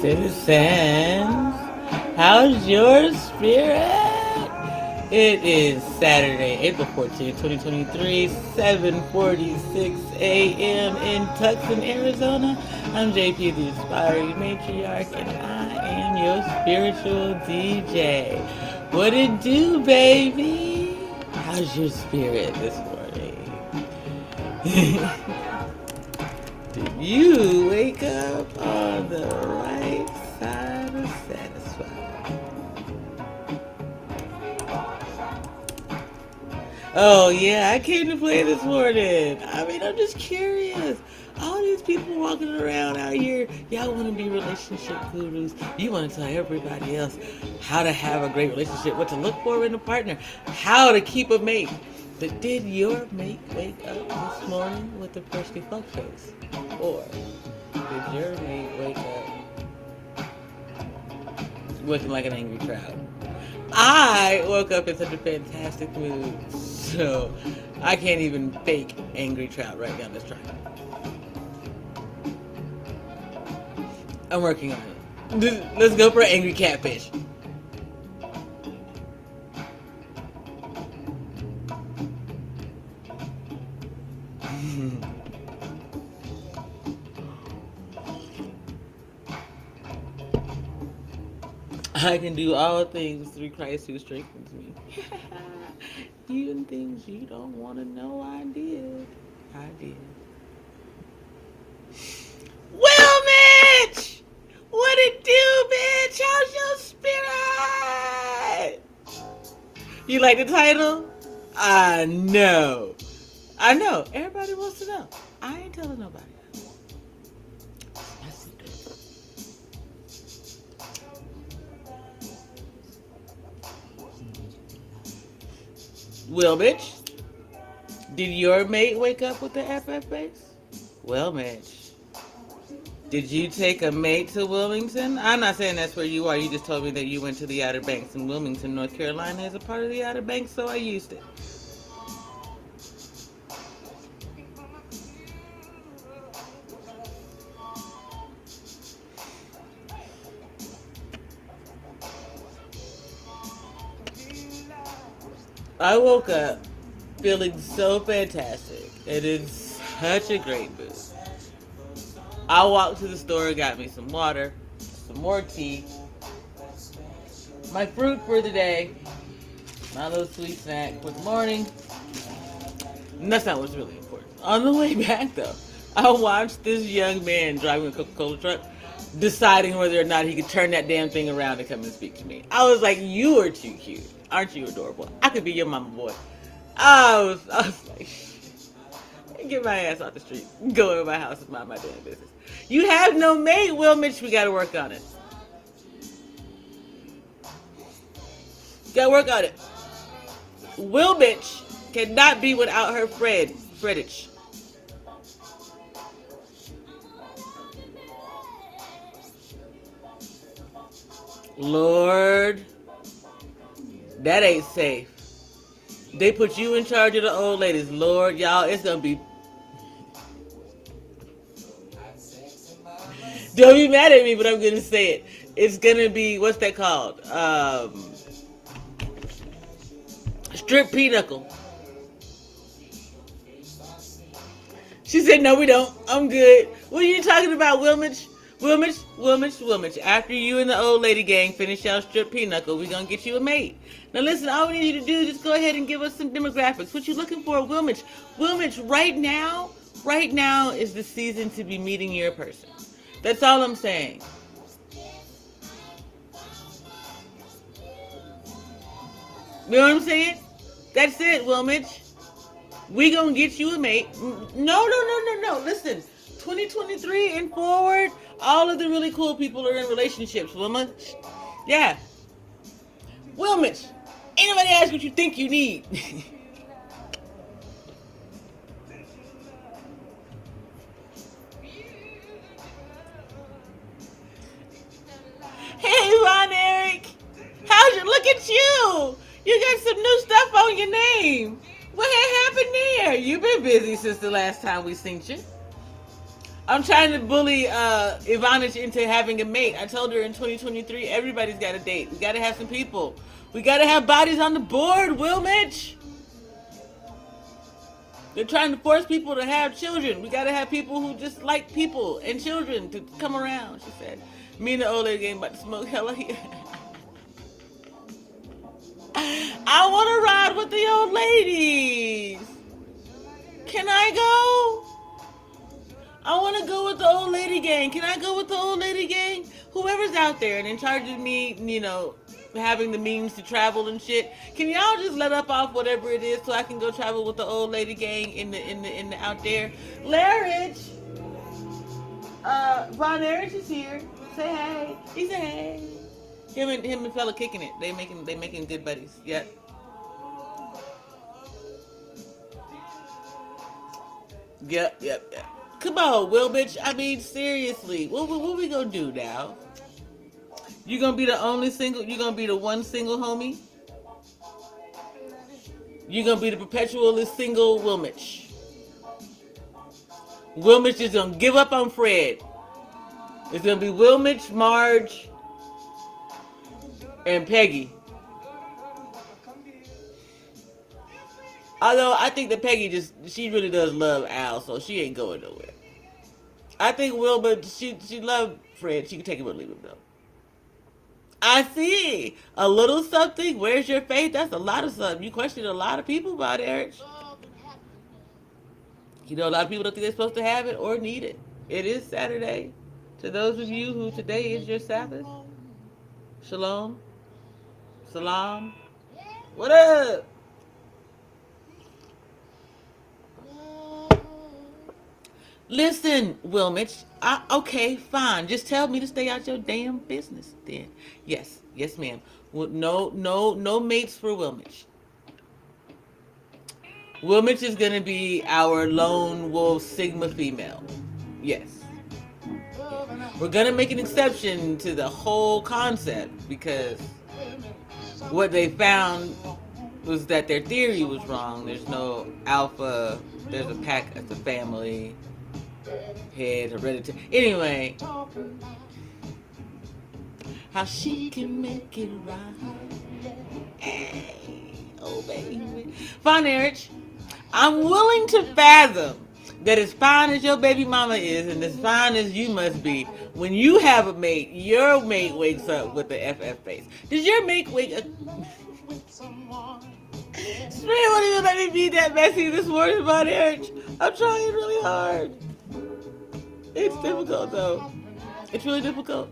Citizens, how's your spirit? It is Saturday, April 14th, 2023, 7:46 a.m. in Tucson, Arizona. I'm JP, the Inspiring Matriarch, and I am your spiritual DJ. What it do, baby? How's your spirit this morning? Did you wake up on the right side of satisfied? Oh yeah, I came to play this morning. I mean, I'm just curious. All these people walking around out here, y'all want to be relationship gurus. You want to tell everybody else how to have a great relationship, what to look for in a partner, how to keep a mate. But did your mate wake up this morning with a freshly fuck face? Or did your mate wake up looking like an angry trout? I woke up in such a fantastic mood, so I can't even fake angry trout right now. Let's try it. I'm working on it. Let's go for angry catfish. I can do all things through Christ who strengthens me. Even things you don't want to know I did. I did. Well, Mitch! What it do, bitch? How's your spirit? You like the title? I know. I know. Everybody wants to know. I ain't telling nobody. That's it. Well, Mitch, did your mate wake up with the FF base? Well, Mitch, did you take a mate to Wilmington? I'm not saying that's where you are. You just told me that you went to the Outer Banks, and Wilmington, North Carolina is a part of the Outer Banks, so I used it. I woke up feeling so fantastic. It is such a great mood. I walked to the store, got me some water, some more tea, my fruit for the day, my little sweet snack for the morning. And that's not what's really important. On the way back, though, I watched this young man driving a Coca-Cola truck, deciding whether or not he could turn that damn thing around and come and speak to me. I was like, you are too cute. Aren't you adorable? I could be your mama boy. I was like, get my ass off the street. Go in my house and mind my damn business. You have no mate, Will Mitch. We got to work on it. Got to work on it. Will Mitch cannot be without her friend, Fredditch. Lord, that ain't safe. They put you in charge of the old ladies. Lord, y'all, it's going to be... Don't be mad at me, but I'm going to say it. It's going to be, what's that called? Strip pinochle. She said, no, we don't. I'm good. What are you talking about, Wilmich? Wilmich. After you and the old lady gang finish y'all strip pinochle, we going to get you a mate. Now listen, all we need you to do is just go ahead and give us some demographics. What you looking for, Wilmich? Wilmich, right now is the season to be meeting your person. That's all I'm saying. You know what I'm saying? That's it, Wilmich. We gonna get you a mate. No. Listen, 2023 and forward, all of the really cool people are in relationships, Wilmich. Yeah. Wilmich, ain't nobody ask what you think you need. Hey, Ron Eric. How's you? Look at you. You got some new stuff on your name. What had happened there? You've been busy since the last time we seen you. I'm trying to bully Ivanish into having a mate. I told her in 2023, everybody's got a date. We got to have some people. We got to have bodies on the board, Will Mitch. They're trying to force people to have children. We got to have people who just like people and children to come around, she said. Me and the old lady ain't about to smoke hella here. I want to ride with the old ladies. Can I go? I want to go with the old lady gang. Can I go with the old lady gang? Whoever's out there and in charge of me, having the means to travel and shit. Can y'all just let up off whatever it is so I can go travel with the old lady gang in the out there? Larich, Von Erich is here. Say hey. He said hey. Him and fella kicking it. They making good buddies. Yep. Yep. Come on, Will, bitch. I mean, seriously. What we gonna do now? You gonna be the only single? You gonna be the one single homie? You gonna be the perpetually single Wilmich? Wilmich is gonna give up on Fred. It's gonna be Wilmich, Marge, and Peggy. Although I think that Peggy she really does love Al, so she ain't going nowhere. I think Wilma, she loved Fred. She can take him or leave him though. I see. A little something. Where's your faith? That's a lot of something. You question a lot of people about it, Eric. A lot of people don't think they're supposed to have it or need it. It is Saturday. To those of you who today is your Sabbath, Shalom, Salam. What up? Listen, Wilmich. Okay, fine. Just tell me to stay out your damn business, then. Yes, ma'am. Well, no mates for Wilmich. Wilmich is gonna be our lone wolf Sigma female. Yes. We're gonna make an exception to the whole concept because what they found was that their theory was wrong. There's no alpha. There's a pack as a family. Head, hereditary. Anyway, how she can make it right. Hey, oh baby. Fine, Erich. I'm willing to fathom that as fine as your baby mama is and as fine as you must be, when you have a mate, your mate wakes up with the FF face. Does your mate wake up? Spring won't even let me be that messy this morning about Erich. I'm trying really hard. It's difficult though. It's really difficult.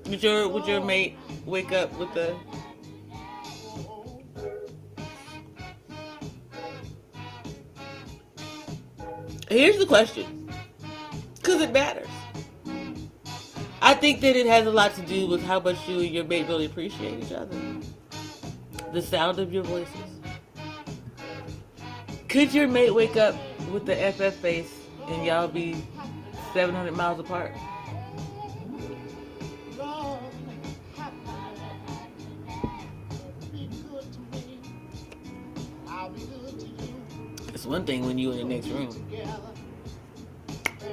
Would your mate wake up with the? Here's the question, because it matters. I think that it has a lot to do with how much you and your mate really appreciate each other. The sound of your voices. Could your mate wake up with the FF face and y'all be 700 miles apart? It's one thing when you in the next room.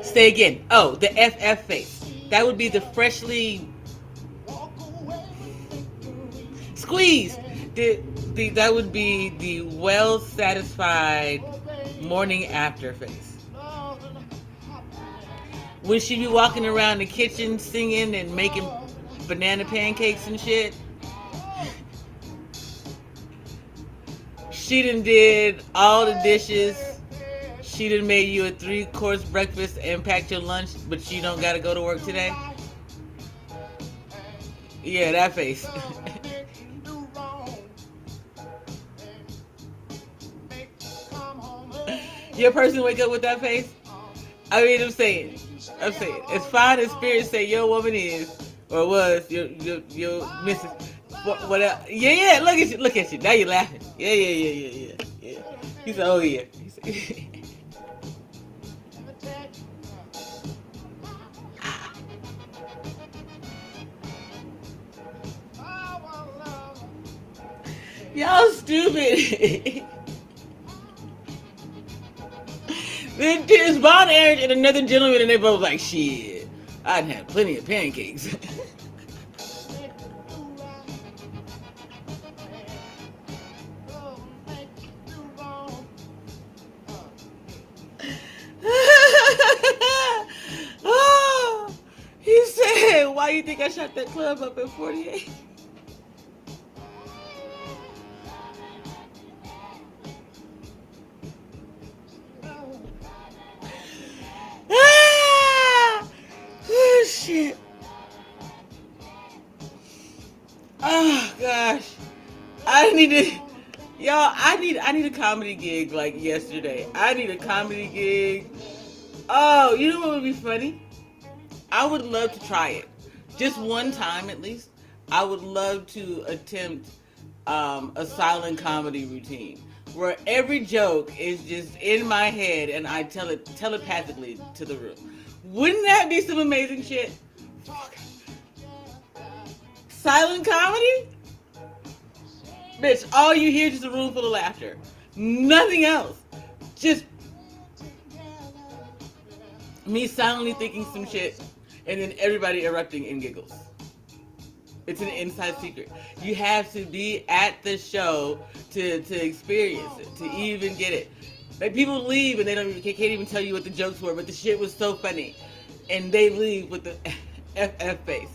Say again. Oh, the FF face. That would be the freshly squeezed. That would be the well-satisfied morning after face. Would she be walking around the kitchen singing and making banana pancakes and shit? She done did all the dishes. She done made you a 3-course breakfast and packed your lunch, but you don't gotta go to work today? Yeah, that face. Your person wake up with that face? I mean, I'm saying, as fine as spirits say your woman is, or was, your Mrs. Whatever. Yeah, look at you. Now you're laughing. Yeah. He said, oh yeah. He said, y'all stupid. It's Von Erich and another gentleman, and they both like, shit, I'd have plenty of pancakes. Oh, he said, why you think I shot that club up at 48? Oh shit. Oh gosh. I need to y'all, I need a comedy gig like yesterday. I need a comedy gig. Oh, you know what would be funny? I would love to try it. Just one time at least. I would love to attempt a silent comedy routine where every joke is just in my head and I tell it telepathically to the room. Wouldn't that be some amazing shit? Silent comedy? Bitch, all you hear is just a room full of laughter. Nothing else. Just me silently thinking some shit and then everybody erupting in giggles. It's an inside secret. You have to be at the show to experience it, to even get it. Like people leave and they can't even tell you what the jokes were, but the shit was so funny, and they leave with the FF face.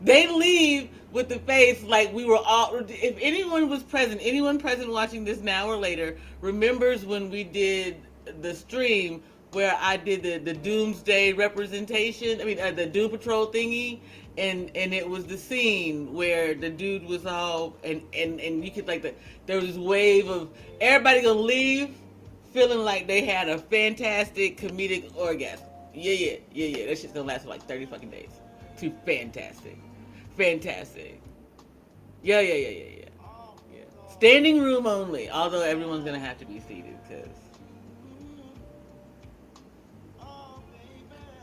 They leave with the face like we were all. If anyone was present, anyone present watching this now or later remembers when we did the stream where I did the Doomsday representation. I mean, the Doom Patrol thingy, and it was the scene where the dude was all and you could like there was this wave of everybody gonna leave feeling like they had a fantastic comedic orgasm. Yeah. That shit's gonna last for like 30 fucking days. Too fantastic. Yeah. Standing room only. Although everyone's gonna have to be seated because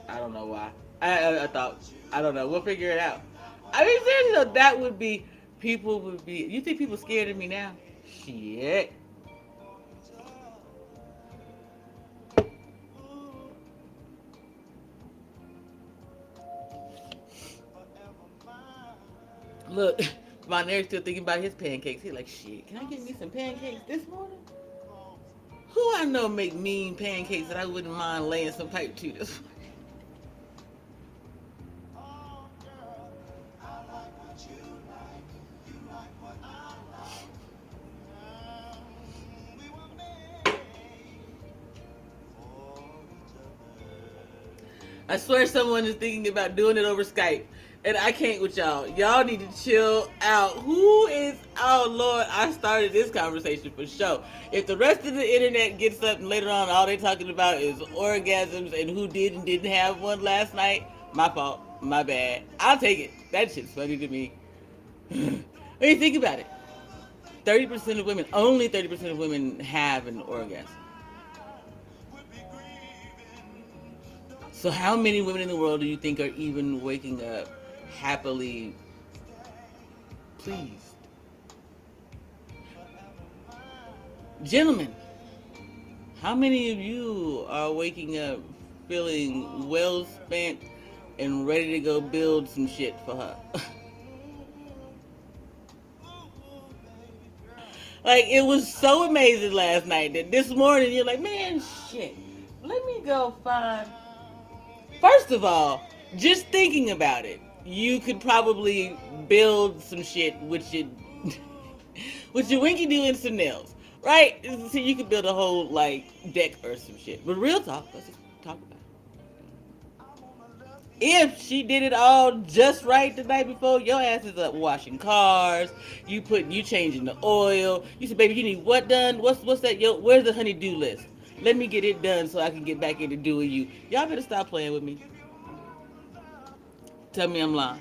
I don't know why. I thought I don't know. We'll figure it out. I mean, seriously though, that would be people would be. You think people scared of me now? Shit. Look, Von Eric's still thinking about his pancakes. He's like, shit, can I get me some pancakes this morning? Who I know make mean pancakes that I wouldn't mind laying some pipe to this morning? I swear someone is thinking about doing it over Skype. And I can't with y'all. Y'all need to chill out. Who is... Oh, Lord, I started this conversation for sure. If the rest of the internet gets up and later on all they're talking about is orgasms and who did and didn't have one last night, my fault. My bad. I'll take it. That shit's funny to me. When you think about it, 30% of women, only 30% of women have an orgasm. So how many women in the world do you think are even waking up happily pleased? Gentlemen, how many of you are waking up feeling well spent and ready to go build some shit for her? Like, it was so amazing last night that this morning you're like, man, shit, let me go find... First of all, just thinking about it, you could probably build some shit with your with your winky do and some nails, right? So you could build a whole like deck or some shit. But real talk, let's just talk about it. If she did it all just right the night before, your ass is up washing cars. You changing the oil. You said, baby, you need what done? What's that? Where's the honey-do list? Let me get it done so I can get back into doing you. Y'all better stop playing with me. Tell me I'm lying.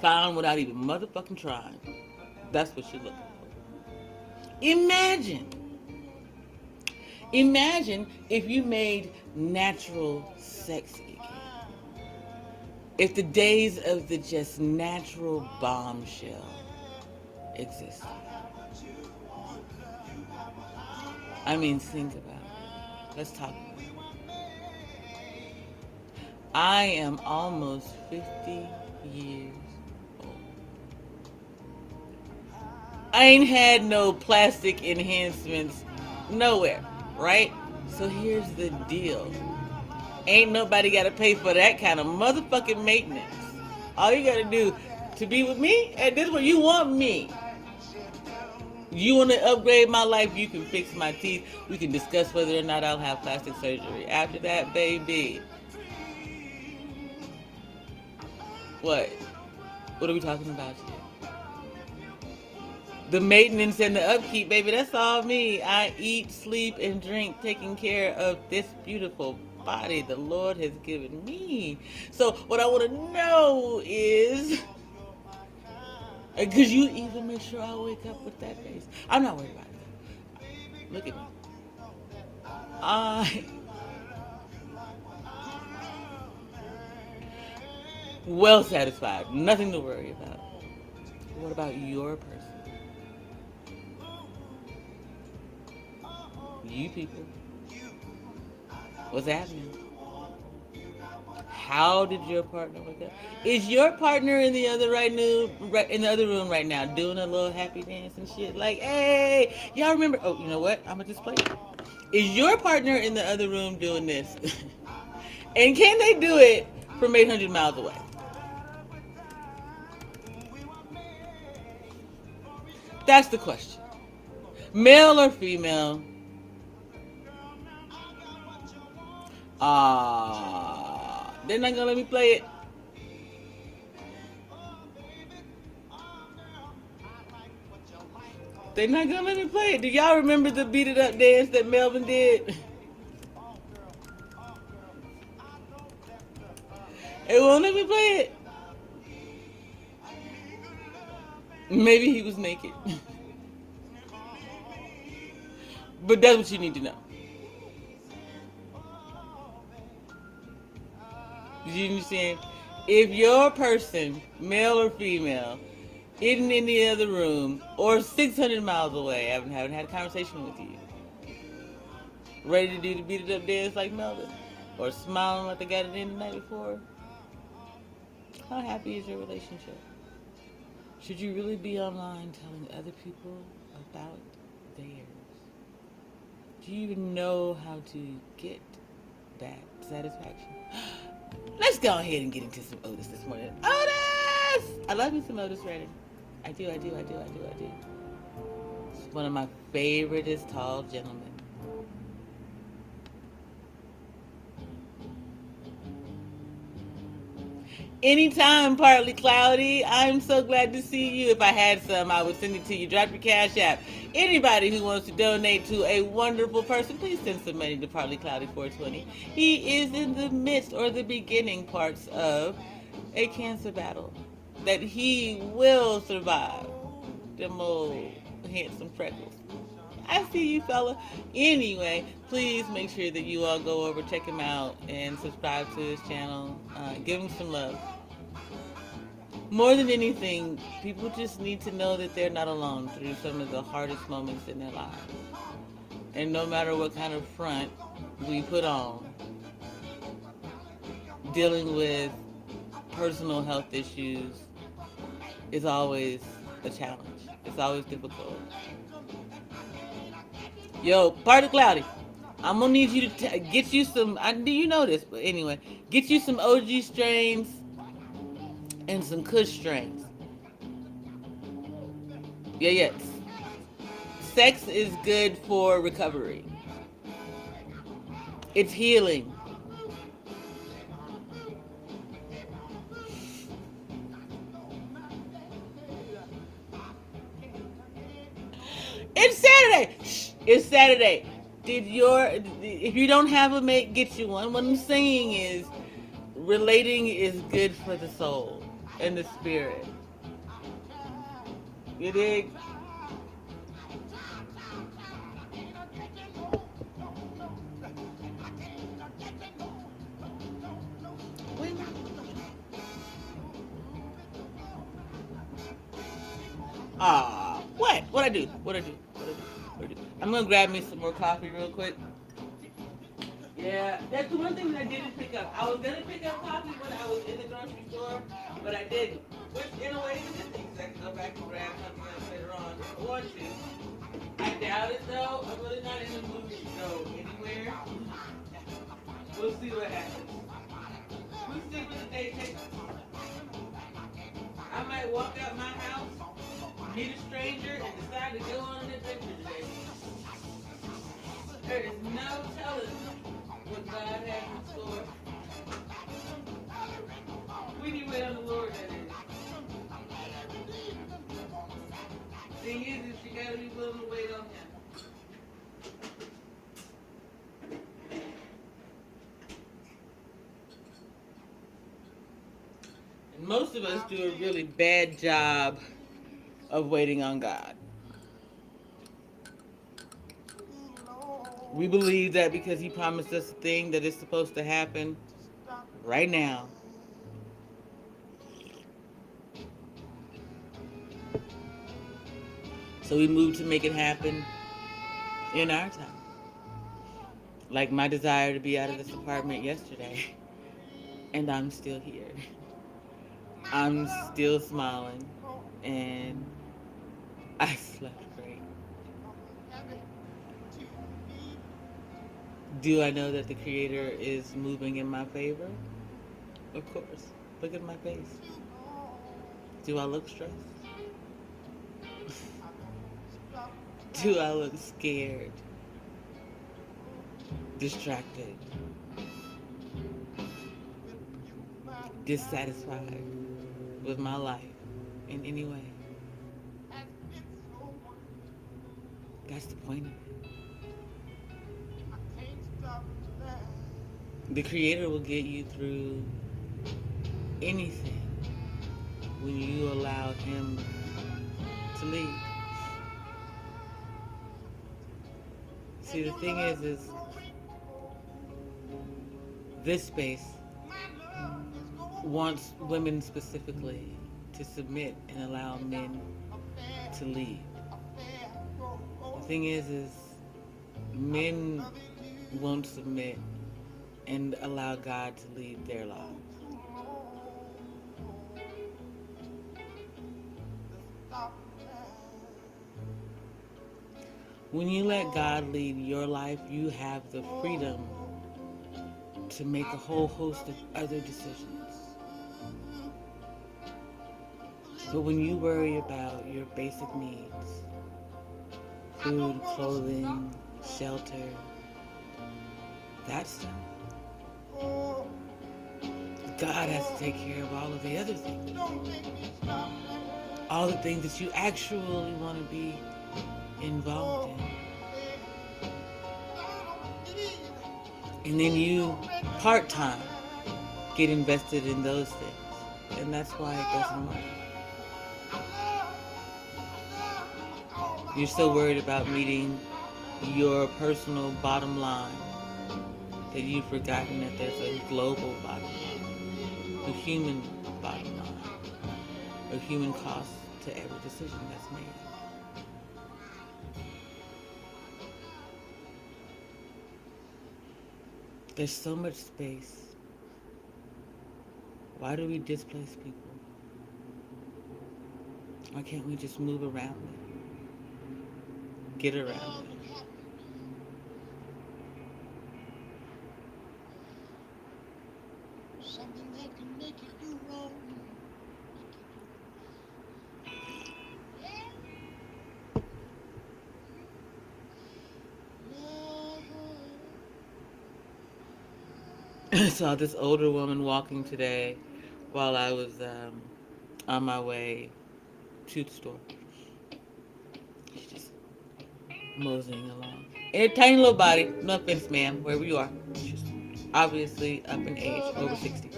Found without even motherfucking trying. That's what you're looking for. Imagine if you made natural sex again. If the days of the just natural bombshell exist, I mean, think about it. Let's talk about it. I am almost 50 years old. I ain't had no plastic enhancements nowhere, right? So here's the deal. Ain't nobody got to pay for that kind of motherfucking maintenance. All you got to do to be with me, at this point, you want me. You want to upgrade my life, you can fix my teeth. We can discuss whether or not I'll have plastic surgery. After that, baby. What? What are we talking about here? The maintenance and the upkeep, baby, that's all me. I eat, sleep, and drink, taking care of this beautiful body the Lord has given me. So what I want to know is, because you even make sure I wake up with that face. I'm not worried about it. Look at me. I well satisfied. Nothing to worry about. What about your person? You people. What's happening? How did your partner wake up? Is your partner in the other in the other room right now doing a little happy dance and shit? Like, hey, y'all remember? Oh, you know what? I'm gonna just play it. Is your partner in the other room doing this? And can they do it from 800 miles away? That's the question. Male or female? They're not gonna let me play it. They're not gonna let me play it. Do y'all remember the beat it up dance that Melvin did? It won't let me play it. Maybe he was naked. But that's what you need to know. You understand? If your person, male or female, isn't in the other room or 600 miles away, I haven't had a conversation with you, ready to do the beat it up dance like Melvin, or smiling like they got it in the night before, how happy is your relationship? Should you really be online telling other people about theirs? Do you even know how to get that satisfaction? Let's go ahead and get into some Otis this morning. Otis! I love me some Otis Redding. I do. It's one of my favoriteest tall gentlemen. Anytime, partly cloudy. I'm so glad to see you. If I had some, I would send it to you. Drop your cash app. Anybody who wants to donate to a wonderful person, please send some money to Partly Cloudy 420. He is in the midst or the beginning parts of a cancer battle that he will survive. Them old handsome freckles. I see you, fella. Anyway, please make sure that you all go over, check him out, and subscribe to his channel. Give him some love. More than anything, people just need to know that they're not alone through some of the hardest moments in their lives. And no matter what kind of front we put on, dealing with personal health issues is always a challenge. It's always difficult. Yo, Partly Cloudy, I'm gonna need you to get you some. Do you know this? But anyway, get you some OG strains and some Kush strains. Yeah. Sex is good for recovery. It's healing. It's Saturday. Shh, it's Saturday. If you don't have a mate, get you one. What I'm saying is, relating is good for the soul and the spirit. You dig? What? What I do? What I do? What I do? What I do? I'm gonna grab me some more coffee real quick. Yeah, that's the one thing that I didn't pick up. I was gonna pick up coffee when I was in the grocery store, but I didn't. Which, in a way, is a good thing, because I can go back and grab something else later on if I want to. I doubt it, though. I'm really not in the mood to go anywhere. We'll see what happens. We'll see what the day takes. I might walk out my house, meet a stranger, and decide to go on an adventure today. There is no telling what God has in store. When you wait on the Lord, that is. Thing is you gotta be willing to wait on Him. And most of us do a really bad job of waiting on God. We believe that because He promised us a thing that is supposed to happen right now. So we move to make it happen in our time. Like my desire to be out of this apartment yesterday. And I'm still here. I'm still smiling. And I slept great. Do I know that the Creator is moving in my favor? Of course. Look at my face. Do I look stressed? Do I look scared? Distracted? Dissatisfied with my life in any way? That's the point of it. The Creator will get you through anything when you allow Him to lead. See, the thing is this space wants women specifically to submit and allow men to lead. The thing is men won't submit and allow God to lead their lives. When you let God lead your life, you have the freedom to make a whole host of other decisions. But when you worry about your basic needs, food, clothing, shelter, that stuff, God has to take care of all of the other things. All the things that you actually want to be involved in. And then you, part-time, get invested in those things. And that's why it doesn't work. You're so worried about meeting your personal bottom line that you've forgotten that there's a global bottom line, a human bottom line, a human cost to every decision that's made. There's so much space. Why do we displace people? Why can't we just move around it? Get around it. Something that can make you do wrong. I saw this older woman walking today while I was on my way to the store. She's just moseying along. And a tiny little body, no offense, ma'am, wherever you are. She's obviously up in age, over 60.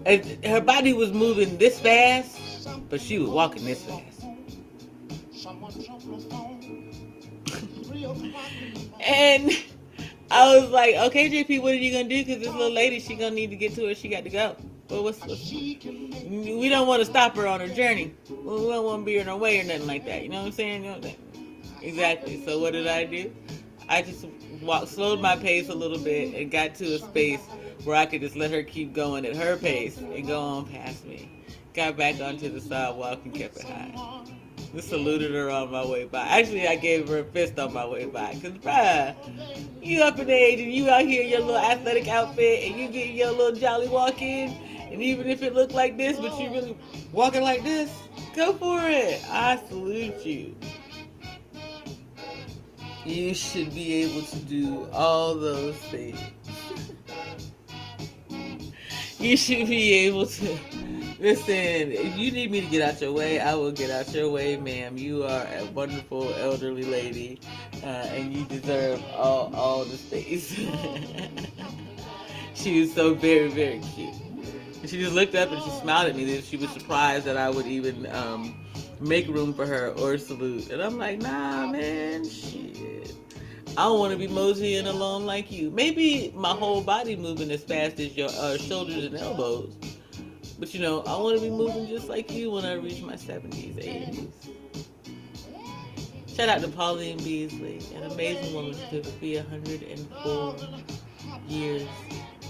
And her body was moving this fast, but she was walking this fast. And I was like, okay, JP, what are you going to do? Because this little lady, she going to need to get to where she got to go. Well, we don't want to stop her on her journey. Well, we don't want to be in her way or nothing like that. You know what I'm saying? You know what I'm saying? Exactly. So what did I do? I just slowed my pace a little bit and got to a space where I could just let her keep going at her pace and go on past me. Got back onto the sidewalk and kept it high. Just saluted her on my way by. Actually, I gave her a fist on my way by. Because, bruh, you up in age and you out here in your little athletic outfit and you get your little jolly walk in. And even if it looked like this, but you really walking like this, go for it. I salute you. You should be able to do all those things. You should be able to. Listen, if you need me to get out your way, I will get out your way, ma'am. You are a wonderful elderly lady, and you deserve all the space. She was so very, very cute. And she just looked up and she smiled at me. She was surprised that I would even make room for her or salute. And I'm like, nah, man, shit. I don't want to be moseying along like you. Maybe my whole body moving as fast as your shoulders and elbows. But you know, I want to be moving just like you when I reach my 70s, 80s. Shout out to Pauline Beasley, an amazing woman. She could be 104 years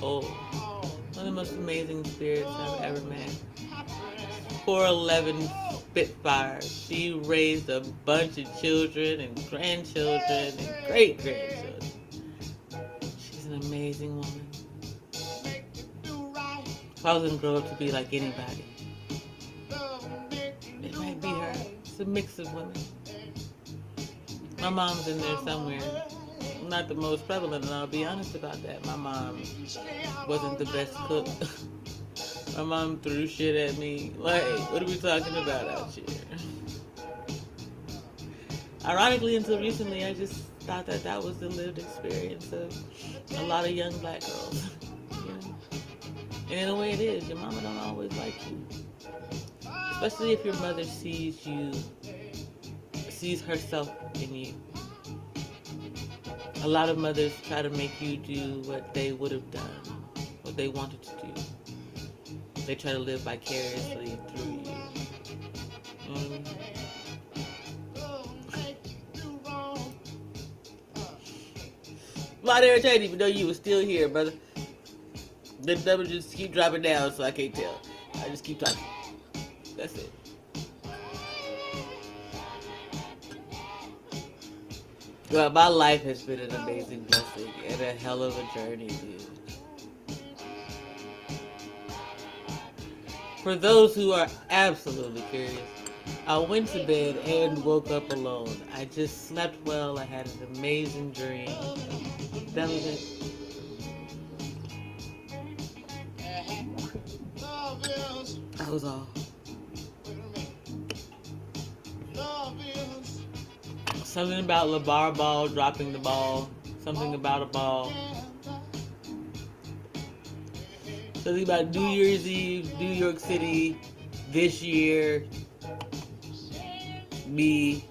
old. One of the most amazing spirits I've ever met. 4'11" Spitfire. She raised a bunch of children and grandchildren and great-grandchildren. She's an amazing woman. If I was going to grow up to be like anybody, it might be her. It's a mix of women. My mom's in there somewhere. Not the most prevalent, and I'll be honest about that. My mom wasn't the best cook. My mom threw shit at me. Like, what are we talking about out here? Ironically, until recently, I just thought that was the lived experience of a lot of young black girls. You know? And in a way it is. Your mama don't always like you. Especially if your mother sees herself in you. A lot of mothers try to make you do what they would have done, what they wanted to do. They try to live vicariously through you. You know what I mean? A lot irritated even though you were still here, brother. The numbers just keep dropping down, so I can't tell. I just keep talking. That's it. Well, my life has been an amazing blessing and a hell of a journey, dude. For those who are absolutely curious, I went to bed and woke up alone. I just slept well. I had an amazing dream. That was it. That was all. Something about LeVar Ball dropping the ball. Something about a ball. Something about New Year's Eve, New York City, this year. Me.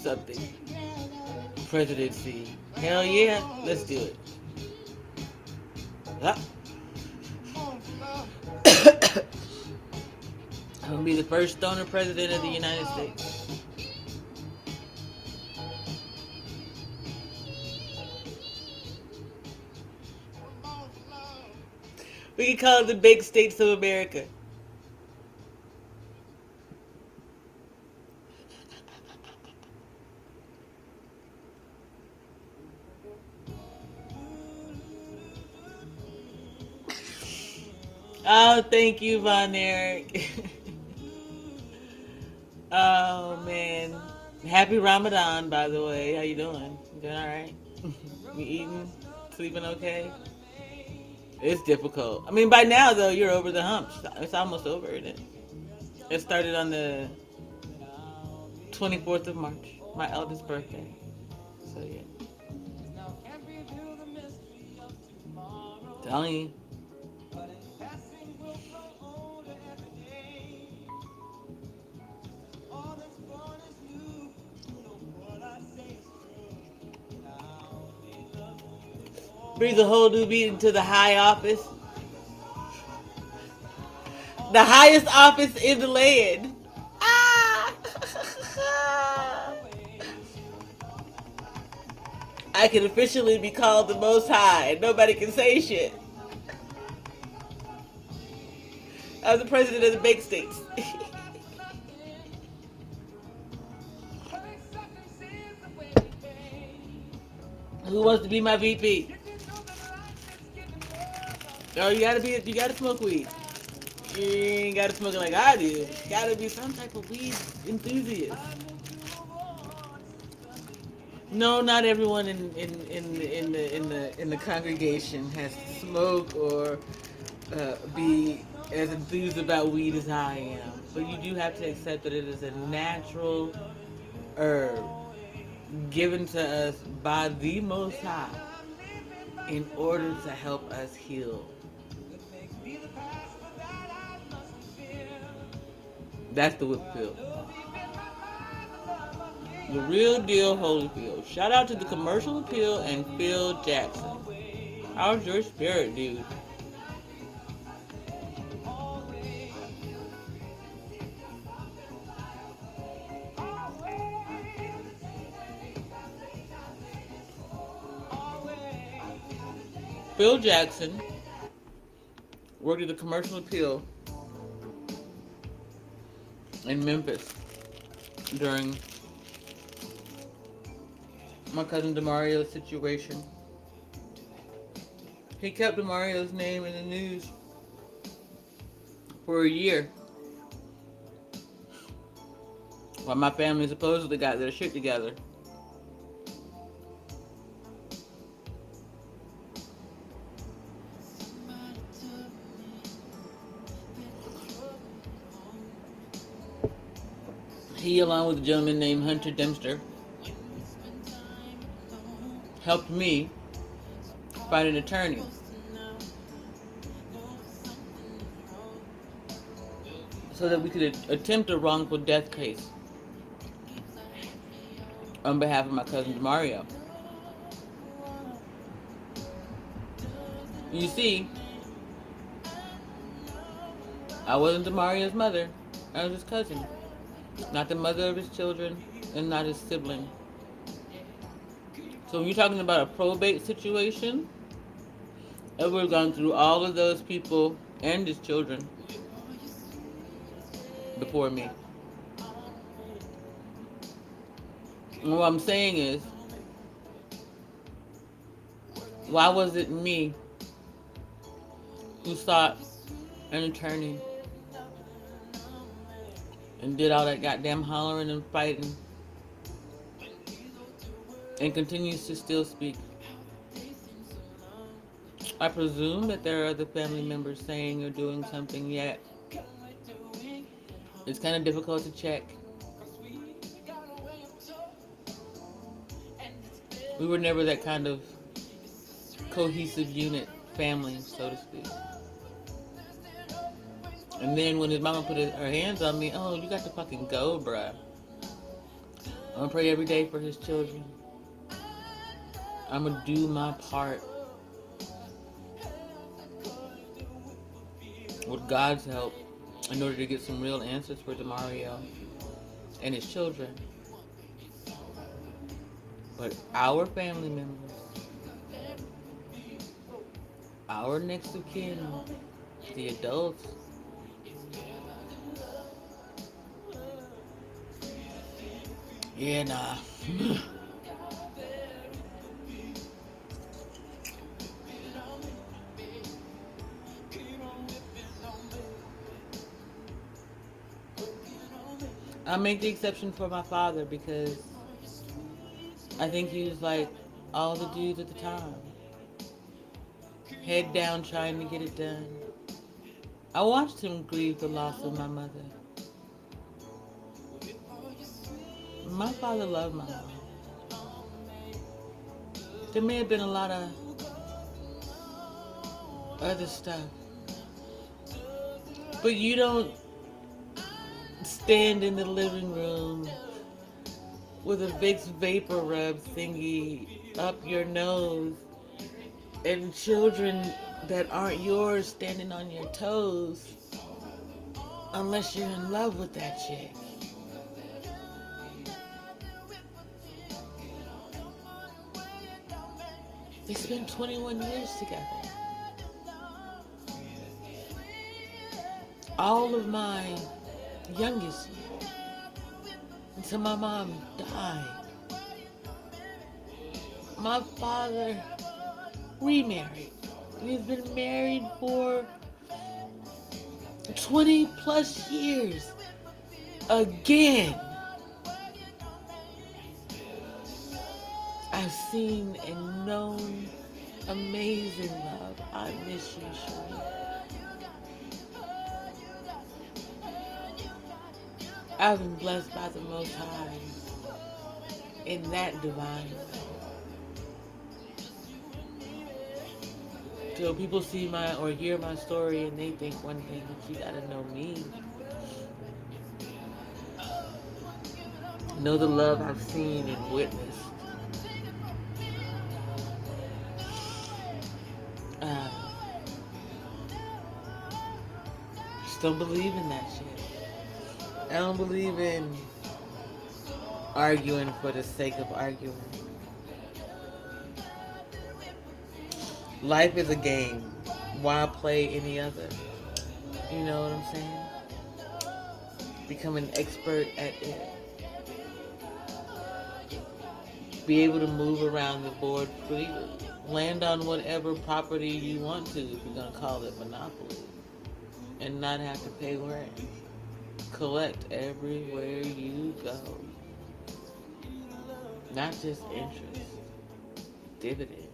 Something. Presidency. Hell yeah, let's do it. Ah. I'm gonna be the first stoner president of the United States. We can call it the big states of America. Oh, thank you, Von Eric. Oh, man. Happy Ramadan, by the way. How you doing? You doing all right? You eating? Sleeping okay? It's difficult. I mean, by now, though, you're over the hump. It's almost over, isn't it? It started on the 24th of March, my eldest birthday. So, yeah. Telling you. Brings a whole new meaning to the high office. The highest office in the land. Ah! I can officially be called the Most High. Nobody can say shit. I'm the president of the bake states. Who wants to be my VP? Oh, you gotta smoke weed. You ain't gotta smoke it like I do. You gotta be some type of weed enthusiast. No, not everyone in the congregation has to smoke or be as enthused about weed as I am. But you do have to accept that it is a natural herb given to us by the Most High in order to help us heal. That's the whip pill. The real deal Holyfield. Shout out to the Commercial Appeal and Phil Jackson. How's your spirit, dude? Phil Jackson worked at the Commercial Appeal in Memphis during my cousin DeMario's situation. He kept DeMario's name in the news for a year while my family supposedly got their shit together. He, along with a gentleman named Hunter Dempster, helped me find an attorney so that we could attempt a wrongful death case on behalf of my cousin Mario. You see, I wasn't Mario's mother. I was his cousin. Not the mother of his children and not his sibling. So when you're talking about a probate situation, I would have gone through all of those people and his children before me. And what I'm saying is, why was it me who sought an attorney and did all that goddamn hollering and fighting and continues to still speak? I presume that there are other family members saying or doing something, yet it's kind of difficult to check. We were never that kind of cohesive unit family, so to speak. And then when his mama put her hands on me, oh, you got to fucking go, bruh. I'm gonna pray every day for his children. I'm gonna do my part. With God's help, in order to get some real answers for DeMario and his children. But our family members, our next of kin, the adults, yeah, nah. I make the exception for my father because I think he was like all the dudes at the time. Head down trying to get it done. I watched him grieve the loss of my mother. My father loved my mom. There may have been a lot of other stuff. But you don't stand in the living room with a Vicks vapor rub thingy up your nose and children that aren't yours standing on your toes unless you're in love with that chick. They spent 21 years together. All of my youngest years until my mom died. My father remarried. He's been married for 20 plus years. Again. I've seen and known amazing love. I miss you, Shirley. I've been blessed by the Most High in that divine way. So people see my or hear my story and they think one thing, but you gotta know me. Know the love I've seen and witnessed. Just don't believe in that shit. I don't believe in arguing for the sake of arguing. Life is a game. Why play any other? You know what I'm saying? Become an expert at it. Be able to move around the board freely. Land on whatever property you want to if you're going to call it monopoly. And not have to pay rent. Collect everywhere you go. Not just interest. Dividends.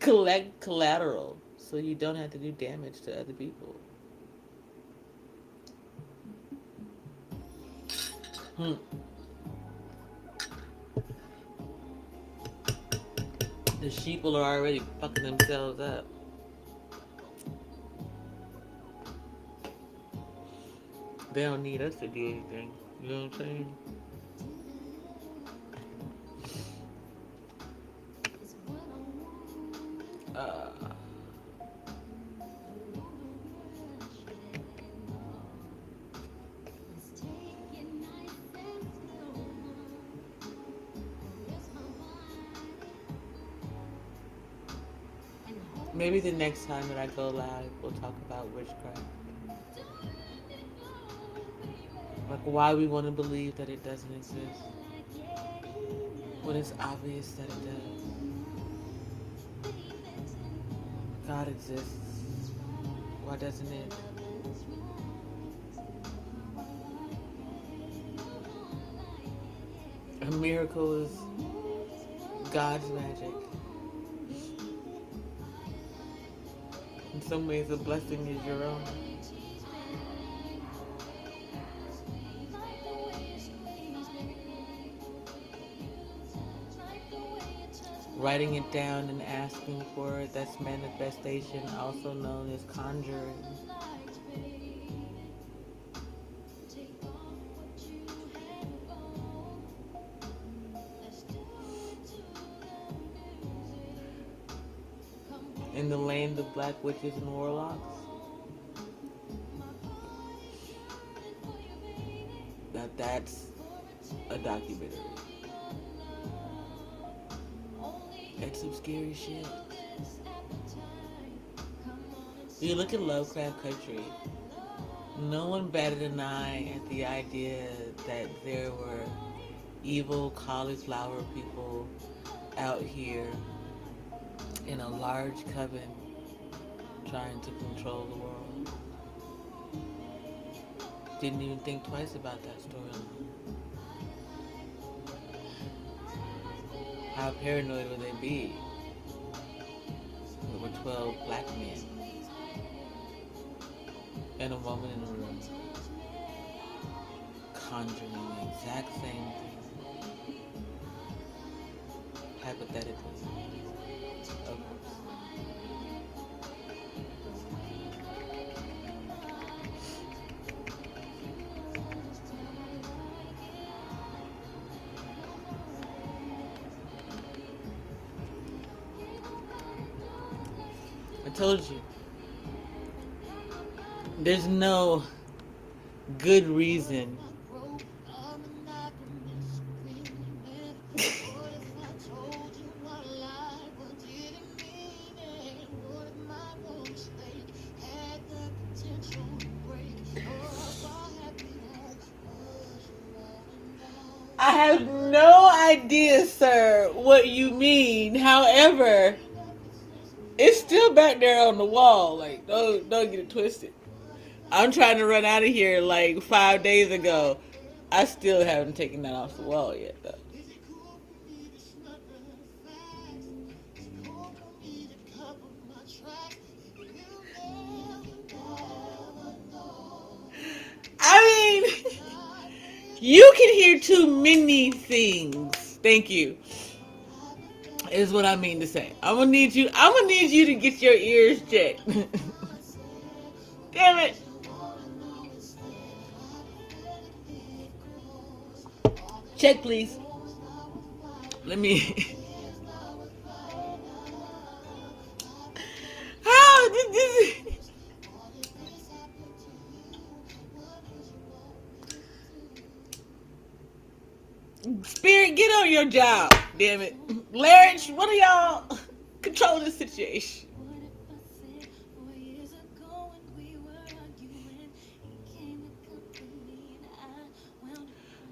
Collect collateral so you don't have to do damage to other people. The sheeple are already fucking themselves up. They don't need us to do anything. You know what I'm saying? Maybe the next time that I go live, we'll talk about witchcraft. Like why we want to believe that it doesn't exist when it's obvious that it does. God exists. Why doesn't it? A miracle is God's magic. In some ways, a blessing is your own. Writing it down and asking for it, that's manifestation, also known as conjuring. In the land of black witches and warlocks, that's a documentary. That's some scary shit. You look at Lovecraft Country, no one batted an eye at the idea that there were evil cauliflower people out here in a large coven trying to control the world. Didn't even think twice about that storyline. How paranoid would they be? There were 12 black men and a woman in the room conjuring the exact same thing. hypothetically. Of course. I told you, there's no good reason. I have no idea, sir, what you mean. However, it's still back there on the wall. Like, don't get it twisted. I'm trying to run out of here like 5 days ago. I still haven't taken that off the wall yet, though. I mean, you can hear too many things. Thank you. Is what I mean to say. I'm gonna need you. I'm gonna need you to get your ears checked. Damn it. Check, please. Let me. How did this? Spirit, get on your job. Damn it. Larry, what are y'all? Control this situation.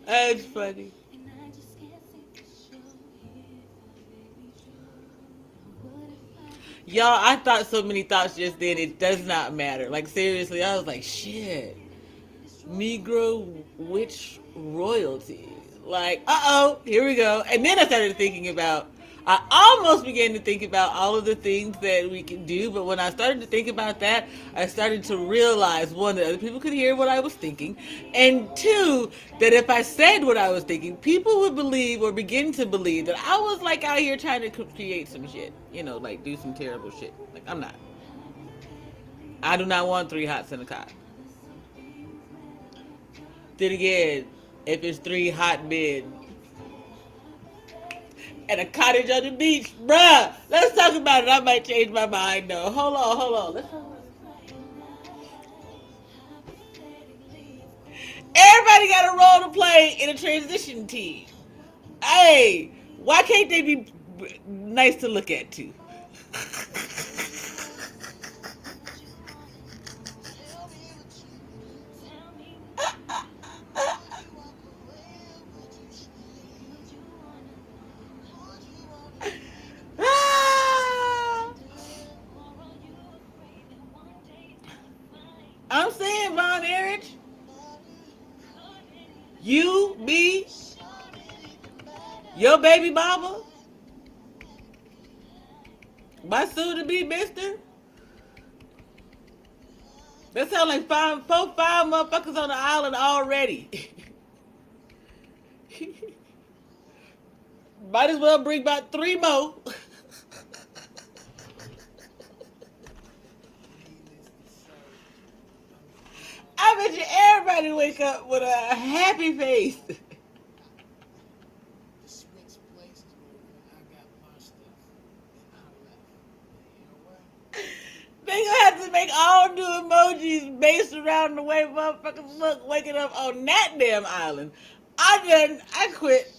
That's funny. Y'all, I thought so many thoughts just then, it does not matter. Like, seriously, I was like, shit. Negro witch royalty. Like, here we go. And then I started thinking about, I almost began to think about all of the things that we can do, but when I started to think about that, I started to realize, one, that other people could hear what I was thinking, and two, that if I said what I was thinking, people would believe or begin to believe that I was like out here trying to create some shit, like do some terrible shit. Like, I'm not. I do not want 3 hots in a cot. Then again, if it's 3 hot men and a cottage on the beach, bruh, let's talk about it. I might change my mind though. Hold on. Let's talk about it. Everybody got a role to play in a transition team. Hey, why can't they be nice to look at too? I'm saying, Von Erich, you, me, your baby mama, my soon-to-be mister. That sound like 5 motherfuckers on the island already. Might as well bring about 3 more. I bet you everybody wake up with a happy face. They gonna have to make all new emojis based around the way motherfuckers look waking up on that damn island. I quit.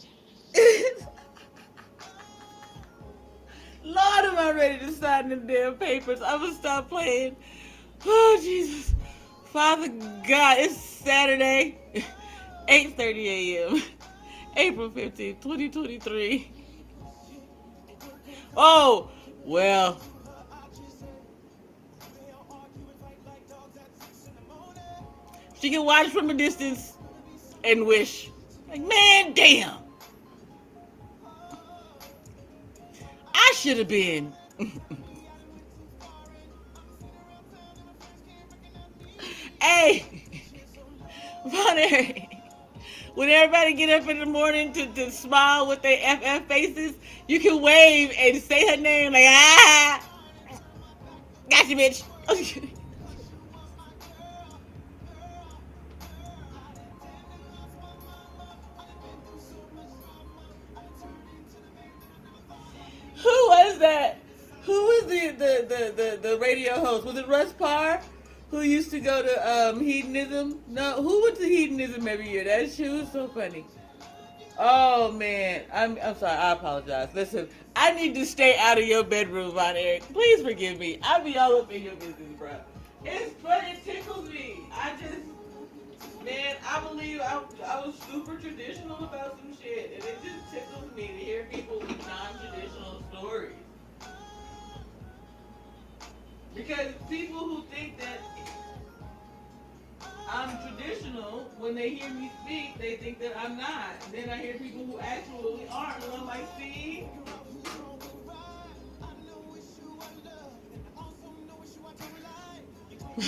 Lord, am I ready to sign them damn papers? I'm gonna stop playing. Oh, Jesus. Father God, it's Saturday, 8:30 a.m., April 15th, 2023. Oh, well. She can watch from a distance and wish. Like, man, damn. I should have been. Hey, Bonnie, when everybody get up in the morning to smile with their FF faces, you can wave and say her name like, ah, got you, bitch. Who was that? Who was the radio host? Was it Russ Parr? Who used to go to hedonism? No, who went to hedonism every year? That shit was so funny. Oh man, I'm sorry. I apologize. Listen, I need to stay out of your bedroom, Von Eric. Please forgive me. I be all up in your business, bro. It's fun. It tickles me. Man, I believe I was super traditional about some shit, and it just tickles me to hear people with non-traditional stories. Because people who think that I'm traditional, when they hear me speak, they think that I'm not. And then I hear people who actually aren't, and I'm like, see?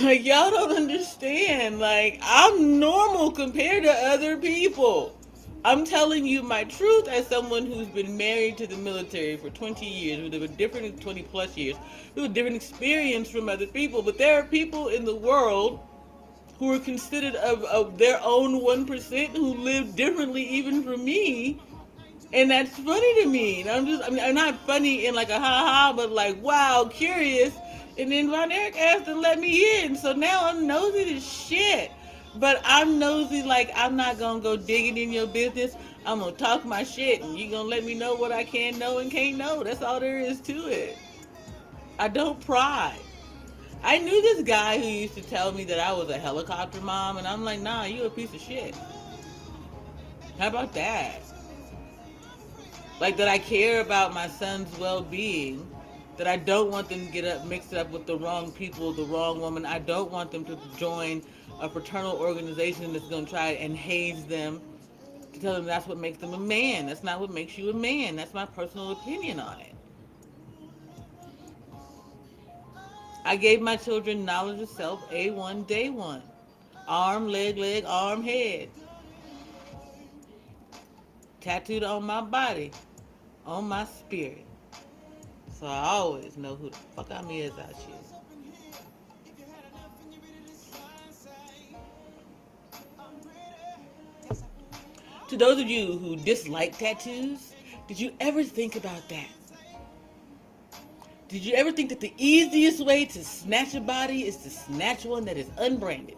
Like, y'all don't understand. Like, I'm normal compared to other people. I'm telling you my truth as someone who's been married to the military for 20 years, with a different 20 plus years, with a different experience from other people. But there are people in the world who are considered of their own 1% who live differently even from me. And that's funny to me. And I'm not funny in like a ha ha, but like, wow, curious. And then Von Eric asked to let me in. So now I'm nosy to shit. But I'm nosy like I'm not going to go digging in your business. I'm going to talk my shit and you going to let me know what I can know and can't know. That's all there is to it. I don't pry. I knew this guy who used to tell me that I was a helicopter mom. And I'm like, nah, you a piece of shit. How about that? Like that I care about my son's well-being, that I don't want them to get up mixed up with the wrong people, the wrong woman. I don't want them to join a fraternal organization that's going to try and haze them, to tell them that's what makes them a man. That's not what makes you a man. That's my personal opinion on it. I gave my children knowledge of self A1 day one. Arm, leg, arm, head. Tattooed on my body, on my spirit. So I always know who the fuck I is out here. To those of you who dislike tattoos, did you ever think about that? Did you ever think that the easiest way to snatch a body is to snatch one that is unbranded?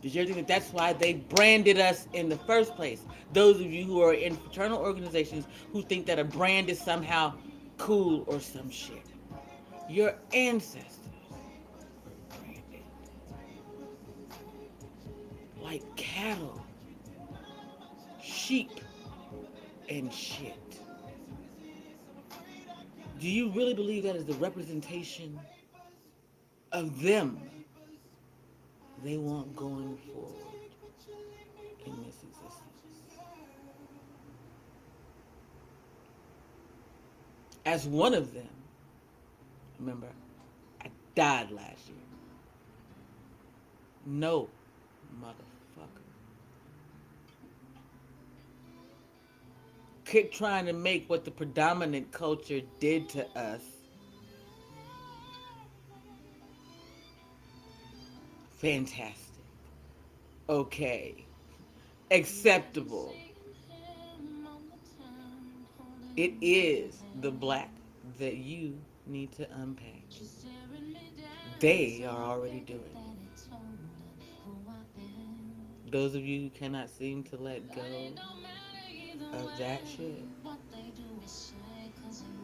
Did you ever think that that's why they branded us in the first place? Those of you who are in fraternal organizations who think that a brand is somehow cool or some shit. Your ancestors were branded like cattle, sheep, and shit. Do you really believe that is the representation of them they want going forward in this existence? As one of them, remember, I died last year. No, motherfucker. Keep trying to make what the predominant culture did to us fantastic, okay, acceptable. It is the black that you need to unpack. They are already doing it. Those of you who cannot seem to let go of that shit,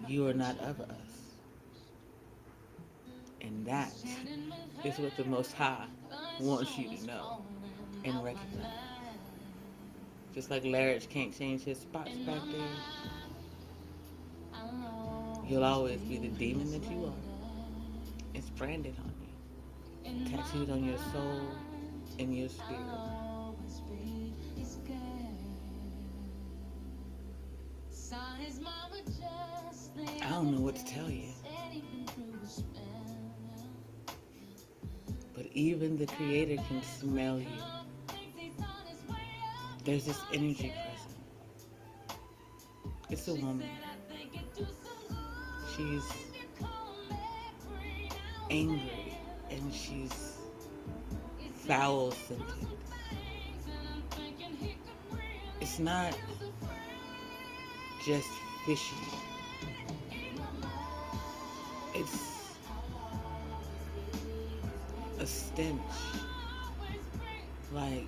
you are not of us. And that is what the Most High wants you to know and recognize. Just like Larich can't change his spots back there, you'll always be the demon that you are. It's branded on you, tattooed on your soul and your spirit. I don't know what to tell you. But even the creator can smell you. There's this energy present. It's a woman. She's angry and she's foul scented. It's not just fishy. It's a stench. Like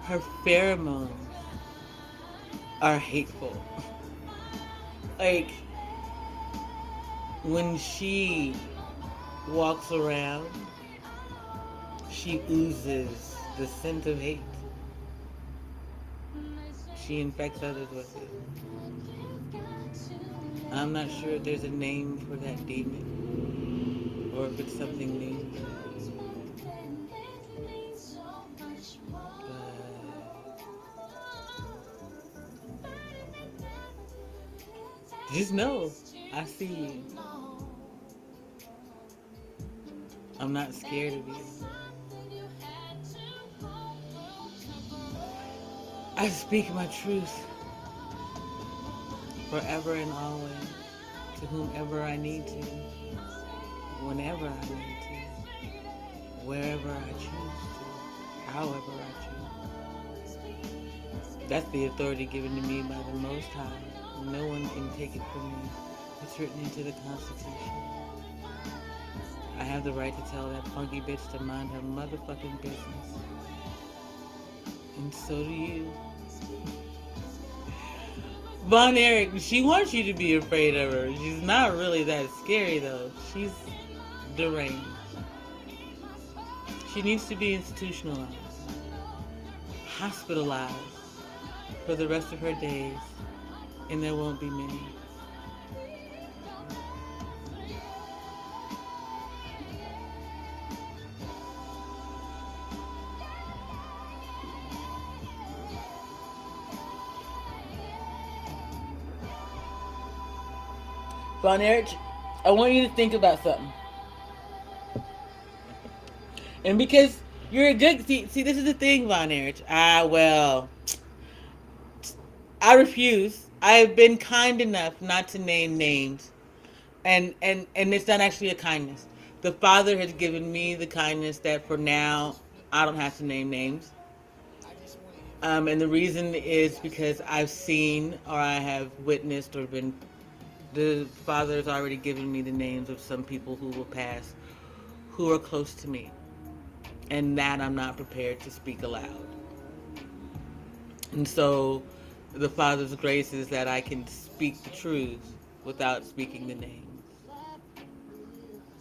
her pheromones are hateful. Like when she walks around, she oozes the scent of hate. She infects others with it. I'm not sure if there's a name for that demon or if it's something new. But just know, I see you. I'm not scared of you. I speak my truth forever and always to whomever I need to, whenever I need to, wherever I choose to, however I choose. That's the authority given to me by the Most High. No one can take it from me. It's written into the Constitution. I have the right to tell that funky bitch to mind her motherfucking business. And so do you. Von Erich, she wants you to be afraid of her. She's not really that scary though. She's deranged. She needs to be institutionalized, hospitalized for the rest of her days, and there won't be many. Von Erich, I want you to think about something. And because you're a good... See, this is the thing, Von Erich. I refuse. I have been kind enough not to name names. And it's not actually a kindness. The Father has given me the kindness that for now, I don't have to name names. And the reason is because I've seen or I have witnessed or been... The Father has already given me the names of some people who will pass, who are close to me. And that I'm not prepared to speak aloud. And so the Father's grace is that I can speak the truth without speaking the names.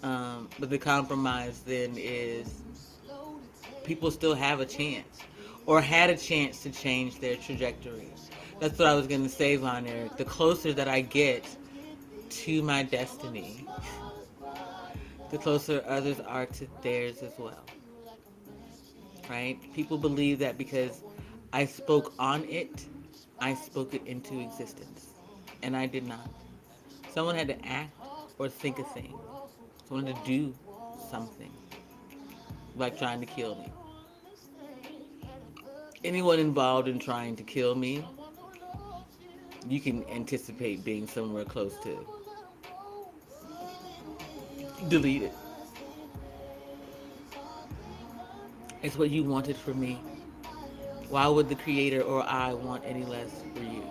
But the compromise then is people still have a chance or had a chance to change their trajectory. That's what I was going to say, Von Erich. The closer that I get to my destiny, the closer others are to theirs as well. Right? People believe that because I spoke on it, I spoke it into existence. And I did not. Someone had to act or think a thing. Someone had to do something. Like trying to kill me. Anyone involved in trying to kill me, you can anticipate being somewhere close to. Delete it. It's what you wanted for me. Why would the Creator or I want any less for you?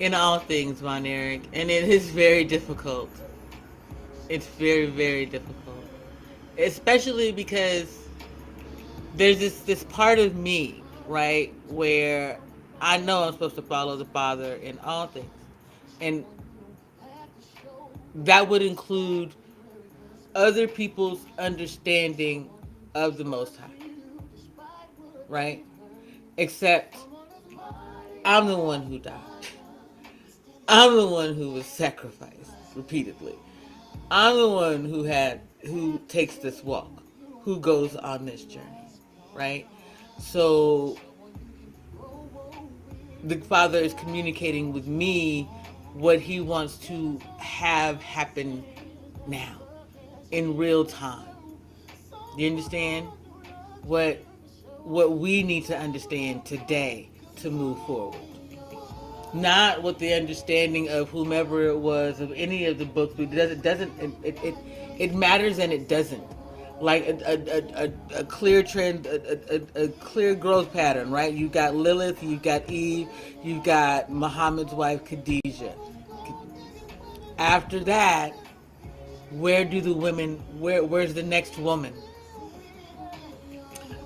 In all things, Von Erich, and it is very difficult. It's very, very difficult. Especially because there's this part of me, right, where I know I'm supposed to follow the Father in all things. And that would include other people's understanding of the Most High. Right? Except I'm the one who died. I'm the one who was sacrificed repeatedly. I'm the one who takes this walk, who goes on this journey, right? So the Father is communicating with me what he wants to have happen now in real time. You understand? What we need to understand today to move forward. Not with the understanding of whomever it was of any of the books. It matters and it doesn't. Like a clear trend, a clear growth pattern, right? You got Lilith, you got Eve, you got Muhammad's wife Khadijah. After that, where do the women? Where's the next woman?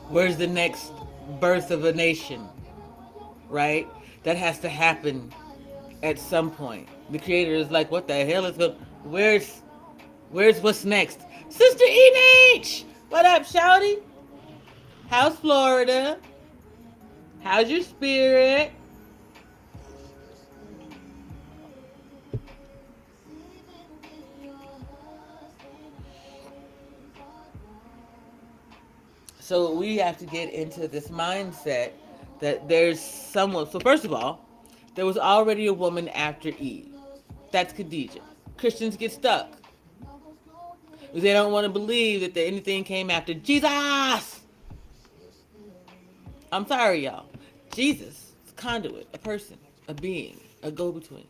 Where's the next birth of a nation? Right? That has to happen at some point. The creator is like, what the hell is going? Where's what's next? Sister Enach, what up, shouty? How's Florida? How's your spirit? So we have to get into this mindset that there's someone. So first of all, there was already a woman after Eve. That's Khadijah. Christians get stuck because they don't want to believe that anything came after Jesus. I'm sorry, y'all. Jesus is a conduit, a person, a being, a go-between.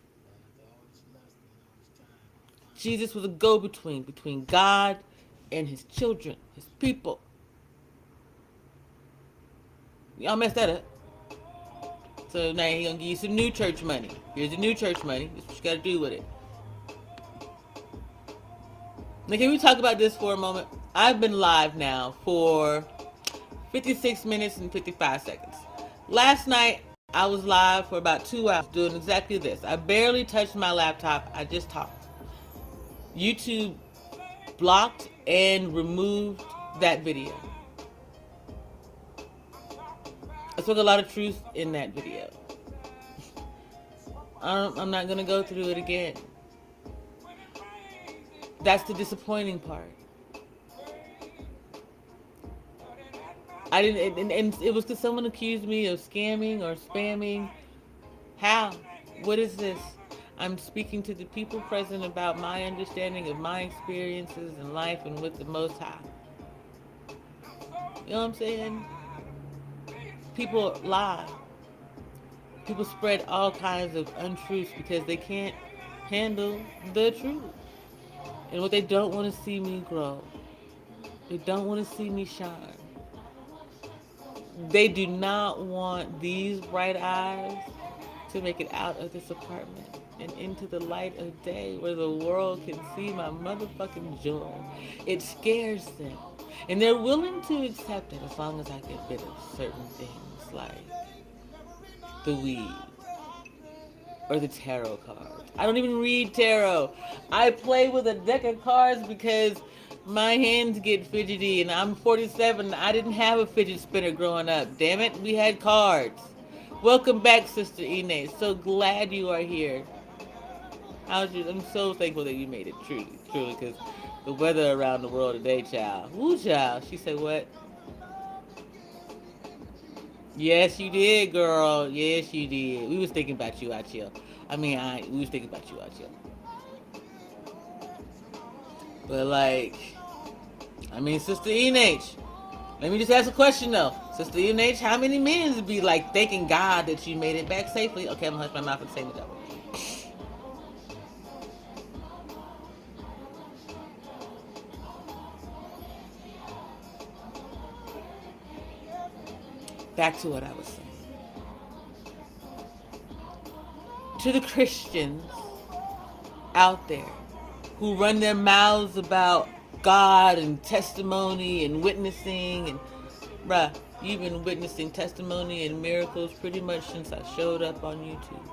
Jesus was a go-between between God and his children, his people. Y'all messed that up. So now he's going to give you some new church money. Here's the new church money. This is what you got to do with it. Now, can we talk about this for a moment? I've been live now for 56 minutes and 55 seconds. Last night, I was live for about 2 hours doing exactly this. I barely touched my laptop. I just talked. YouTube blocked and removed that video. I spoke a lot of truth in that video. I'm not going to go through it again. That's the disappointing part. I didn't, and it was because someone accused me of scamming or spamming. How? What is this? I'm speaking to the people present about my understanding of my experiences in life and with the Most High. You know what I'm saying? People lie. People spread all kinds of untruths because they can't handle the truth. And what they don't want to see me grow. They don't want to see me shine. They do not want these bright eyes to make it out of this apartment and into the light of day where the world can see my motherfucking joy. It scares them. And they're willing to accept it as long as I get rid of certain things like the weed or the tarot cards. I don't even read tarot. I play with a deck of cards because my hands get fidgety, and I'm 47. I didn't have a fidget spinner growing up. Damn it, we had cards. Welcome back, Sister Ine. So glad you are here. How's you? I'm so thankful that you made it, truly, because the weather around the world today, child. Woo, child. She said what? Yes, you did, girl. Yes, you did. We was thinking about you out here. We was thinking about you out here. But Sister Enach, let me just ask a question though. Sister Enach, how many men would be like thanking God that you made it back safely? Okay, I'm gonna hush my mouth and say it that way. Back to what I was saying. To the Christians out there who run their mouths about God and testimony and witnessing and bruh, you've been witnessing testimony and miracles pretty much since I showed up on YouTube.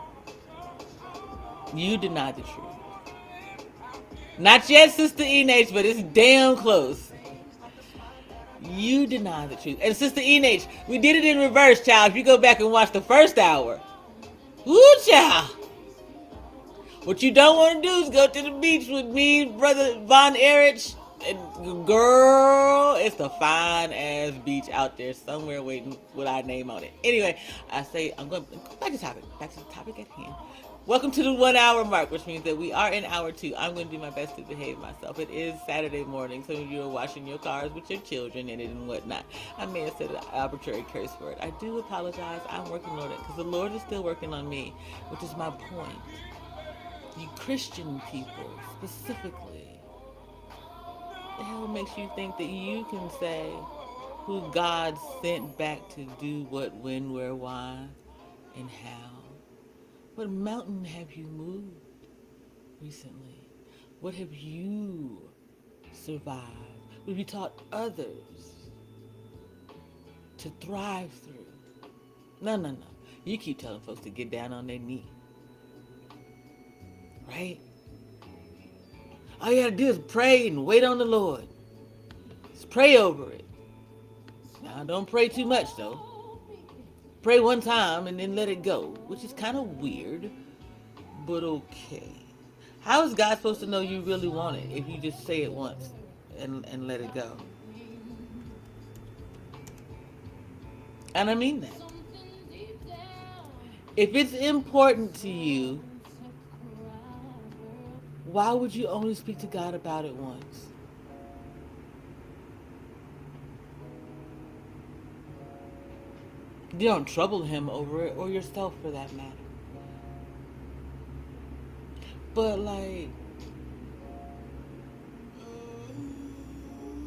You deny the truth. Not yet, Sister Enach, but it's damn close. You deny the truth. And Sister Enach, we did it in reverse, child. If you go back and watch the first hour. Woo, child. What you don't want to do is go to the beach with me, Brother Von Erich, And girl, it's a fine ass beach out there somewhere waiting with our name on it. Anyway, I say I'm going back to topic. Back to the topic at hand. Welcome to the 1 hour mark, which means that we are in hour 2. I'm going to do my best to behave myself. It is Saturday morning. Some of you are washing your cars with your children in it and whatnot. I may have said an arbitrary curse word. I do apologize. I'm working on it because the Lord is still working on me, which is my point. You Christian people, specifically, the hell makes you think that you can say who God sent back to do what, when, where, why, and how? What mountain have you moved recently? What have you survived? What have you taught others to thrive through? No. You keep telling folks to get down on their knee. Right? All you gotta do is pray and wait on the Lord. Just pray over it. Now, don't pray too much, though. Pray one time and then let it go, which is kind of weird, but okay. How is God supposed to know you really want it if you just say it once and let it go? And I mean that. If it's important to you, why would you only speak to God about it once? You don't trouble him over it, or yourself for that matter. But like,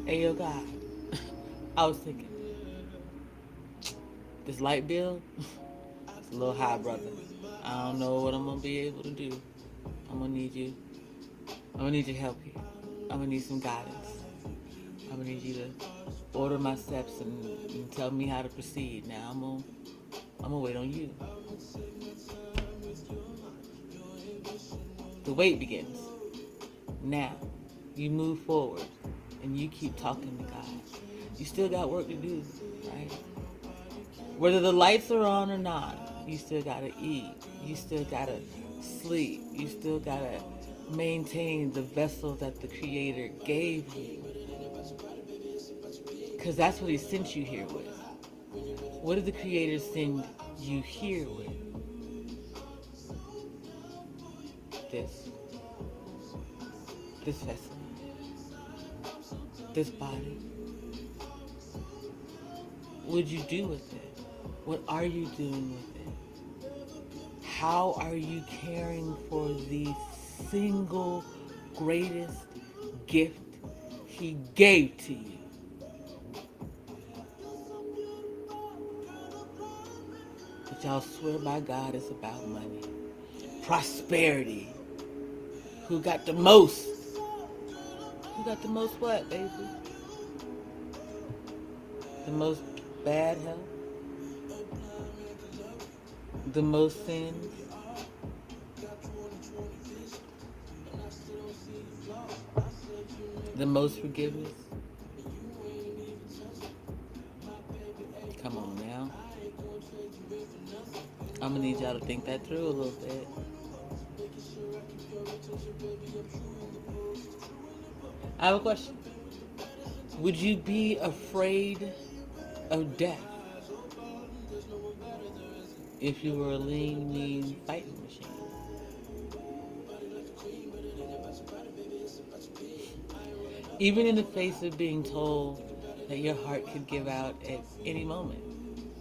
hey yo God, I was thinking, this light bill, it's a little high, brother. I don't know what I'm gonna be able to do. I'm gonna need you. I'm gonna need your help here. I'm gonna need some guidance. I'm gonna need you to order my steps and tell me how to proceed. Now I'm gonna wait on you. The wait begins. Now you move forward and you keep talking to God. You still got work to do, right? Whether the lights are on or not, you still gotta eat. You still gotta sleep. You still gotta maintain the vessel that the Creator gave you. Because that's what he sent you here with. What did the Creator send you here with? This vessel. This body. What would you do with it? What are you doing with it? How are you caring for the single greatest gift he gave to you? But y'all swear by God it's about money. Prosperity. Who got the most? Who got the most what, baby? The most bad health? The most sins? The most forgiveness? Come on now. I'm gonna need y'all to think that through a little bit. I have a question. Would you be afraid of death if you were a lean, mean fighting machine? Even in the face of being told that your heart could give out at any moment.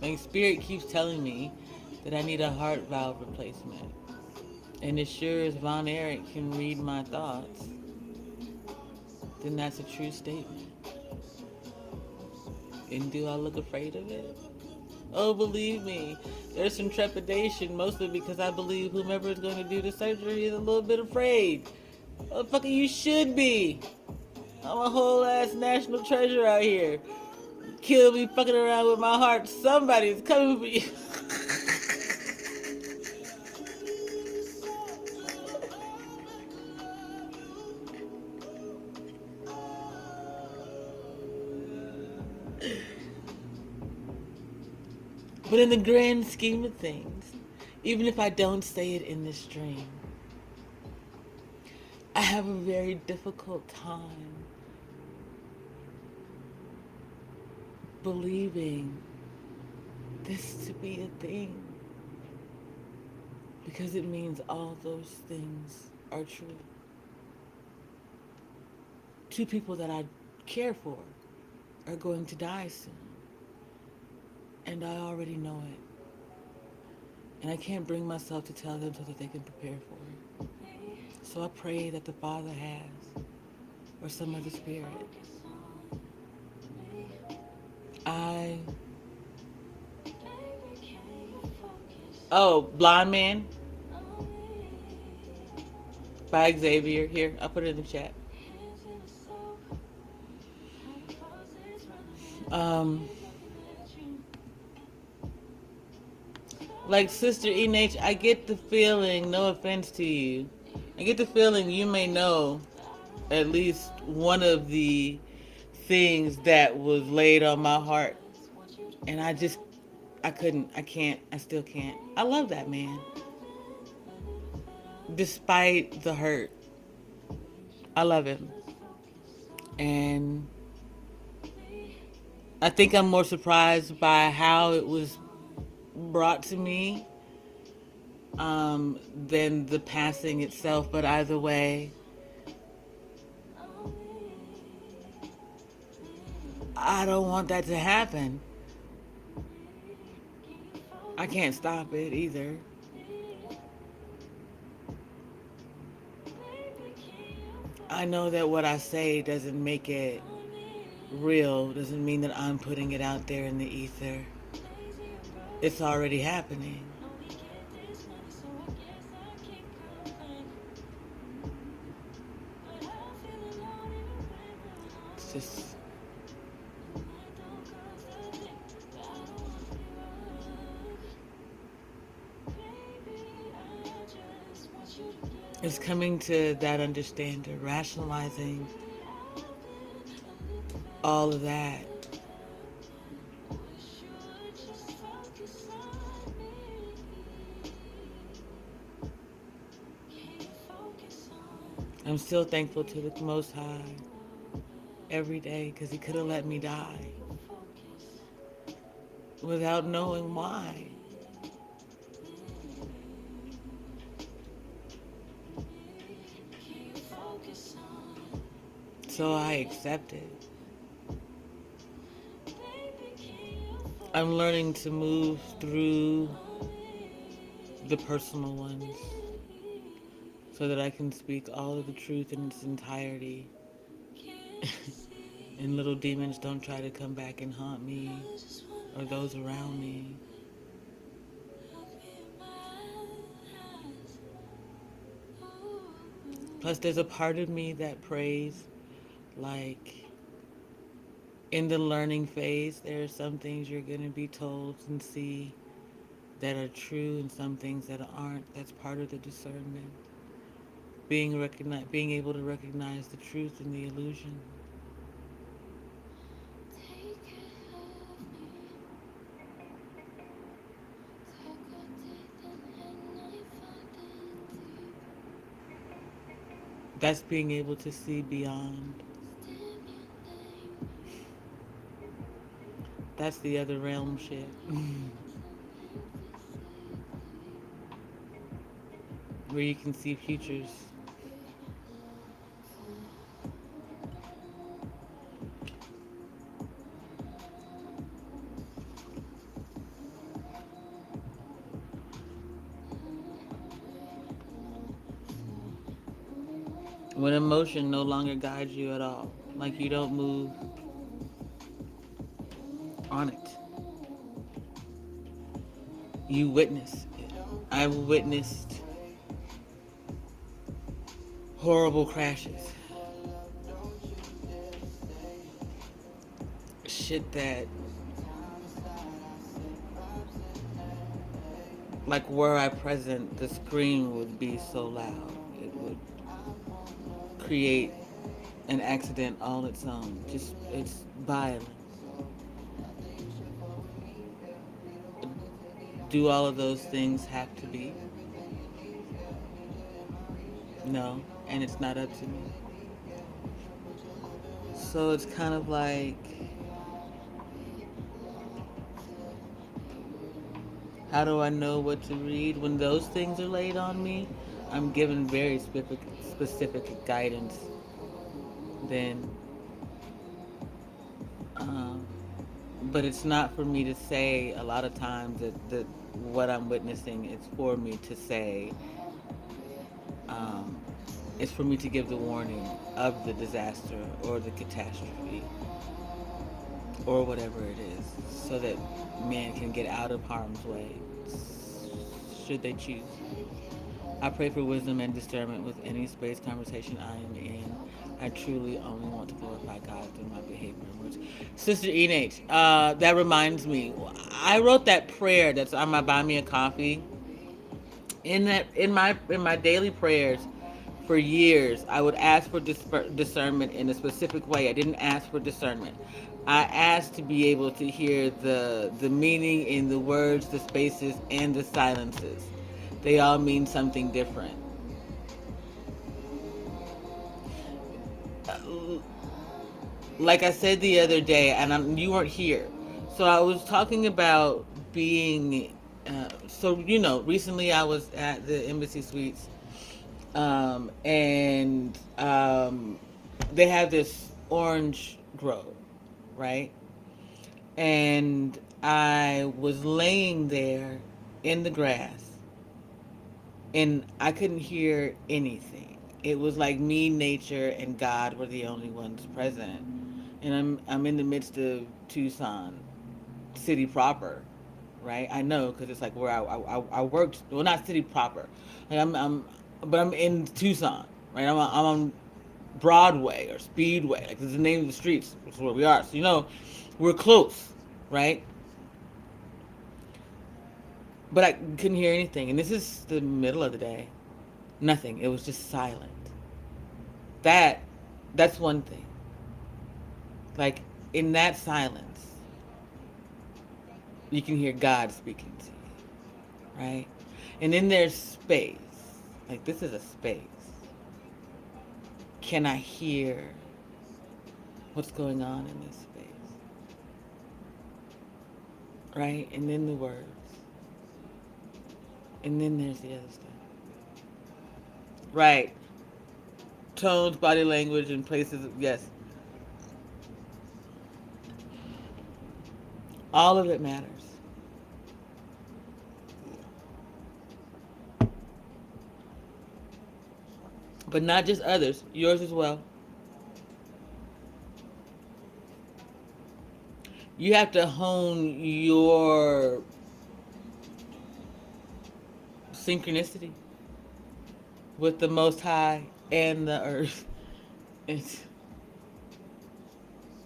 My spirit keeps telling me that I need a heart valve replacement. And as sure as Von Erich can read my thoughts, then that's a true statement. And do I look afraid of it? Oh, believe me, there's some trepidation, mostly because I believe whomever is going to do the surgery is a little bit afraid. Motherfucker, you should be. I'm a whole ass national treasure out here. Kill me fucking around with my heart. Somebody's coming for you. But in the grand scheme of things, even if I don't say it in this dream, I have a very difficult time believing this to be a thing because it means all those things are true. Two people that I care for are going to die soon, and I already know it. And I can't bring myself to tell them so that they can prepare for it. So I pray that the Father has, or some other spirit. I. Oh, Blind Man by Xavier. Here, I'll put it in the chat. Um, like Sister Enach, I get the feeling, no offense to you, I get the feeling you may know at least one of the things that was laid on my heart. And I can't, I still can't. I love that man. Despite the hurt, I love him. And I think I'm more surprised by how it was brought to me than the passing itself. But either way, I don't want that to happen. I can't stop it either. I know that what I say doesn't make it real, doesn't mean that I'm putting it out there in the ether. It's already happening. It's just, it's coming to that understanding, rationalizing all of that. I'm still thankful to the Most High every day because He could have let me die without knowing why. So I accept it. I'm learning to move through the personal ones so that I can speak all of the truth in its entirety. And little demons don't try to come back and haunt me or those around me. Plus, there's a part of me that prays, like, in the learning phase, there are some things you're going to be told and see that are true and some things that aren't. That's part of the discernment. Being able to recognize the truth and the illusion. That's being able to see beyond. That's the other realm shit. Where you can see futures. When emotion no longer guides you at all. Like you don't move on it. You witness it. I witnessed horrible crashes. Shit that, like were I present, the scream would be so loud. It would create an accident all its own. Just, it's violent. Do all of those things have to be? No, and it's not up to me. So it's kind of like How do I know what to read? When those things are laid on me, I'm given very specific guidance then. Um, but it's not for me to say a lot of times that what I'm witnessing, it's for me to say, um, it's for me to give the warning of the disaster or the catastrophe or whatever it is so that man can get out of harm's way should they choose. I pray for wisdom and discernment with any space conversation I am in. I truly only want to glorify God through my behavior and words. Sister Enage, that reminds me. I wrote that prayer that's on my Buy Me a Coffee. In my daily prayers for years, I would ask for discernment in a specific way. I didn't ask for discernment. I asked to be able to hear the meaning in the words, the spaces, and the silences. They all mean something different. Like I said the other day, and you weren't here, so I was talking about being. Recently I was at the Embassy Suites, and they have this orange grove, right? And I was laying there in the grass, and I couldn't hear anything. It was like me, nature, and God were the only ones present. And I'm in the midst of Tucson city proper, right? I know because it's like where I worked. Well, not city proper. Like but I'm in Tucson, right? I'm on Broadway or Speedway. Like this is the name of the streets. That's where we are. So we're close, right? But I couldn't hear anything. And this is the middle of the day. Nothing. It was just silent. That that's one thing. Like in that silence, you can hear God speaking to you, right? And then there's space. Like this is a space. Can I hear what's going on in this space? Right? And then the words. And then there's the other stuff. Right. Tones, body language, and places. Yes. All of it matters. But not just others, yours as well. You have to hone your synchronicity with the Most High and the earth. It's,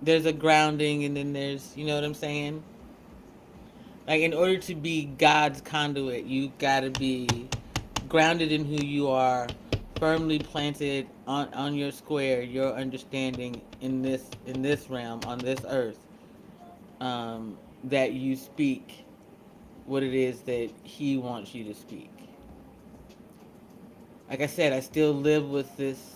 there's a grounding, and then there's, you know what I'm saying? Like, in order to be God's conduit, you gotta be grounded in who you are, firmly planted on your square, your understanding in this realm, on this earth, that you speak what it is that He wants you to speak. Like I said, I still live with this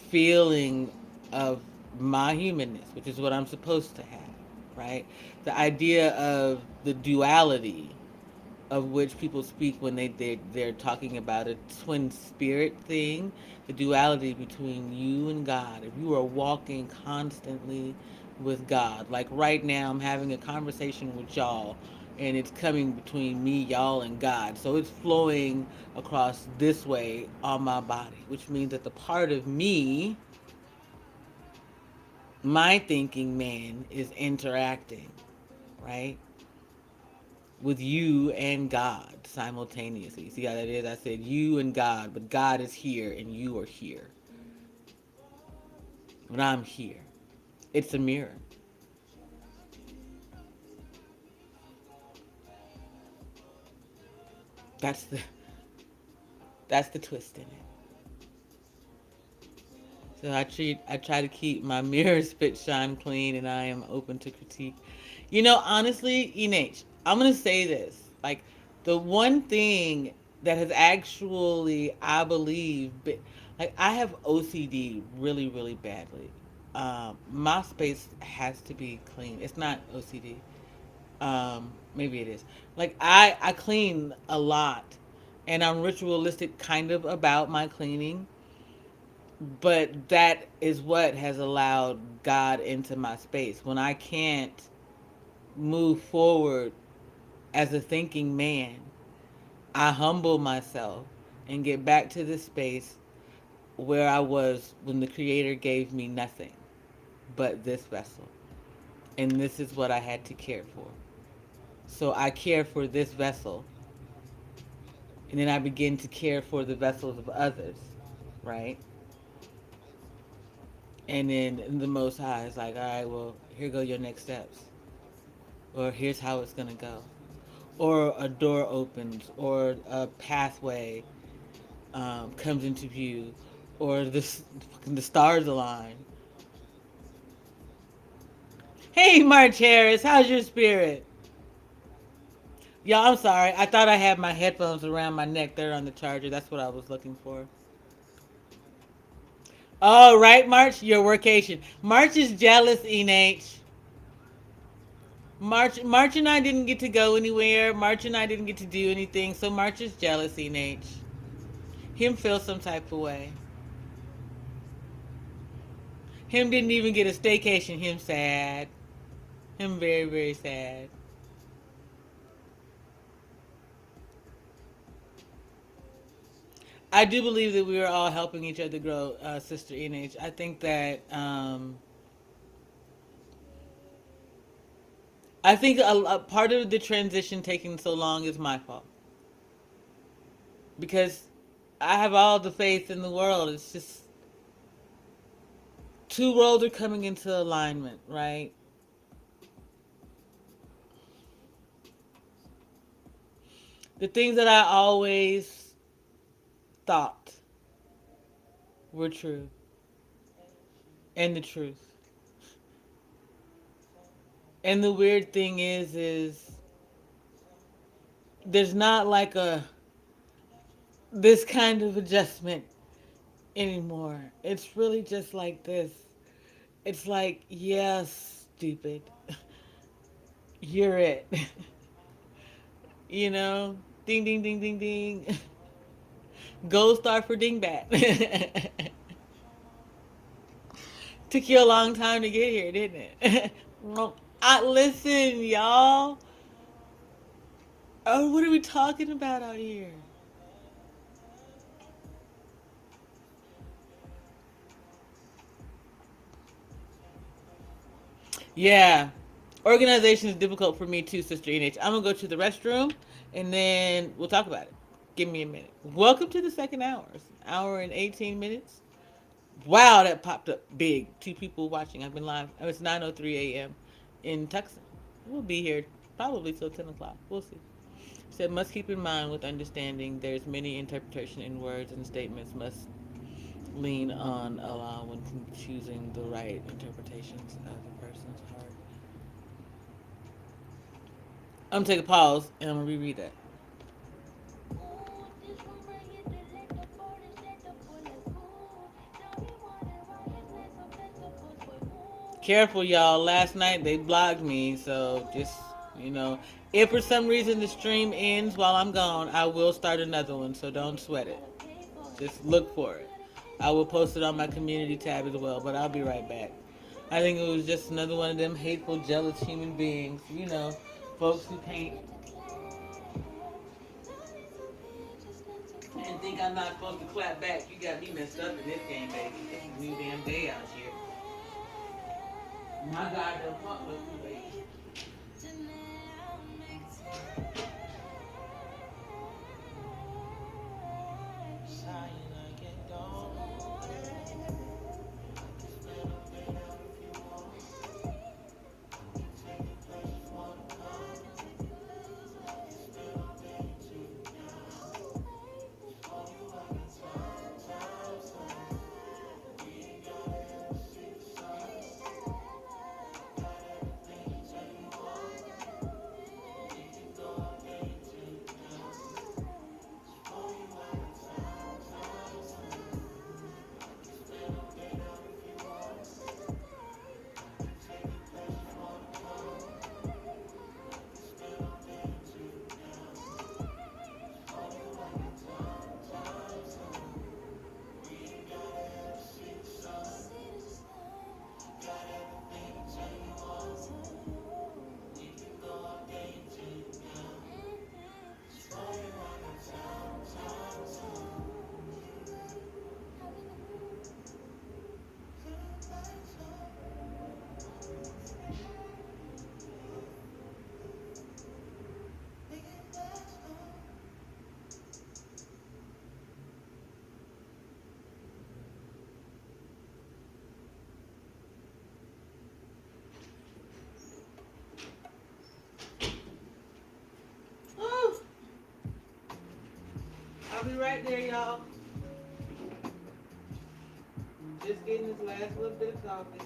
feeling of my humanness, which is what I'm supposed to have, right? The idea of the duality of which people speak when they're talking about a twin spirit thing, the duality between you and God. If you are walking constantly with God, like right now, I'm having a conversation with y'all, and it's coming between me, y'all, and God. So it's flowing across this way on my body, which means that the part of me, my thinking man, is interacting, right? With you and God simultaneously. See how that is? I said you and God, but God is here and you are here. But I'm here. It's a mirror. That's the that's the twist in it. So I try to keep my mirror spit shine clean, and I am open to critique. Honestly, I'm gonna say this. Like the one thing that has actually, I believe, like I have OCD really, really badly. My space has to be clean. It's not OCD. Maybe it is. Like I clean a lot, and I'm ritualistic kind of about my cleaning, but that is what has allowed God into my space. When I can't move forward as a thinking man, I humble myself and get back to the space where I was when the Creator gave me nothing but this vessel. And this is what I had to care for. So I care for this vessel, and then I begin to care for the vessels of others, right? And then the Most High is like, all right, well, here go your next steps, or here's how it's gonna go, or a door opens, or a pathway comes into view, or the stars align. Hey, March Harris, how's your spirit? Y'all, I'm sorry. I thought I had my headphones around my neck. They're on the charger. That's what I was looking for. Oh, right, March, your workation. March is jealous, Enach. March and I didn't get to go anywhere. March and I didn't get to do anything. So March is jealous, Enach. Him feel some type of way. Him didn't even get a staycation. Him sad. Him very, very sad. I do believe that we are all helping each other grow, Sister Enach. I think that a part of the transition taking so long is my fault because I have all the faith in the world. It's just two worlds are coming into alignment, right? The things that I always thought were true and the truth. And the weird thing is there's not like a this kind of adjustment anymore. It's really just like this. It's like, yes, stupid. You're it. You know? Ding ding ding ding ding. Gold star for dingbat. Took you a long time to get here, didn't it? Listen, y'all. Oh, what are we talking about out here? Yeah. Organization is difficult for me too, Sister NH. I'm gonna go to the restroom and then we'll talk about it. Give me a minute. Welcome to the second hour. It's an hour and 18 minutes. Wow, that popped up big. Two people watching. I've been live. Oh, it's 9:03 a.m. in Tucson. We'll be here probably till 10 o'clock. We'll see. Said must keep in mind with understanding there's many interpretation in words and statements must lean on Allah when choosing the right interpretations of a person's heart. I'm gonna take a pause and I'm gonna reread that. Careful, y'all. Last night they blocked me, so just, you know, if for some reason the stream ends while I'm gone, I will start another one, so don't sweat it. Just look for it. I will post it on my community tab as well, but I'll be right back. I think it was just another one of them hateful, jealous human beings, you know, folks who can't and think I'm not supposed to clap back. You got me messed up in this game, baby. It's a new damn day out here. My God, don't fuck with you, baby. I'll be right there, y'all. Just getting this last little bit of coffee.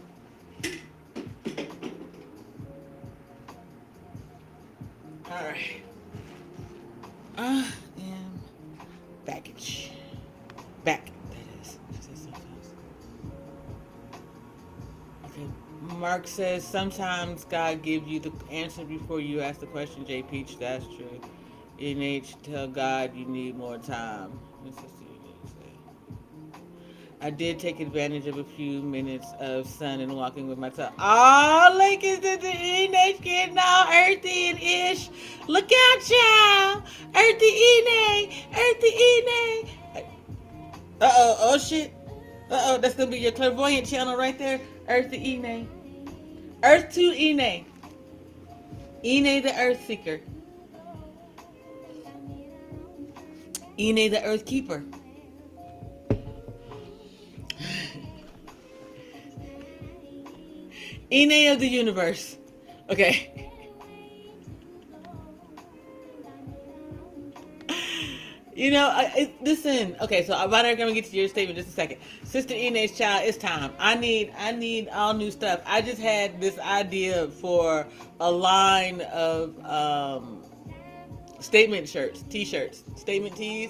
All right. I am baggage. Back, that is. Okay. Mark says sometimes God gives you the answer before you ask the question. J. Peach, that's true. NH, tell God you need more time. I did take advantage of a few minutes of sun and walking with my son. Oh, look at the NH getting all earthy and ish. Look out, y'all. Earthy Ene. Earthy Ene. Uh-oh. Oh, shit. Uh-oh. That's going to be your clairvoyant channel right there. Earthy Ene. Earth to Ene. Ene the Earth Seeker. Ene the Earth Keeper. Ene of the universe. Okay. You know, listen. Okay, so I'm gonna get to your statement in just a second. Sister Ene's child, it's time. I need all new stuff. I just had this idea for a line of statement shirts, t-shirts, statement tees,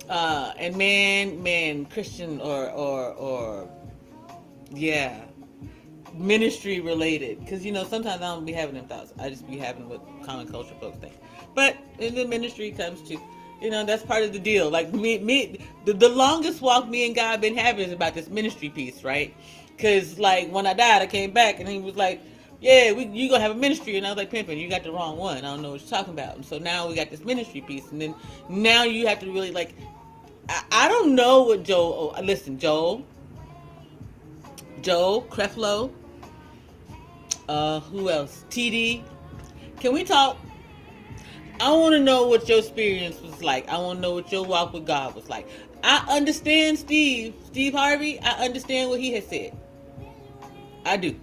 and man, Christian or yeah, ministry related. Because you know sometimes I don't be having them thoughts. I just be having what common culture folks think. But in the ministry comes to. You know, that's part of the deal. Like the longest walk me and God been having is about this ministry piece, right? Because like when I died, I came back and he was like, "Yeah, you gonna have a ministry," and I was like, "Pimpin', you got the wrong one. I don't know what you're talking about." And so now we got this ministry piece, and then now you have to really like, I don't know what Joel. Oh, listen, Joel Creflo, who else? TD. Can we talk? I want to know what your experience was like. I want to know what your walk with God was like. I understand Steve Harvey. I understand what he has said. I do.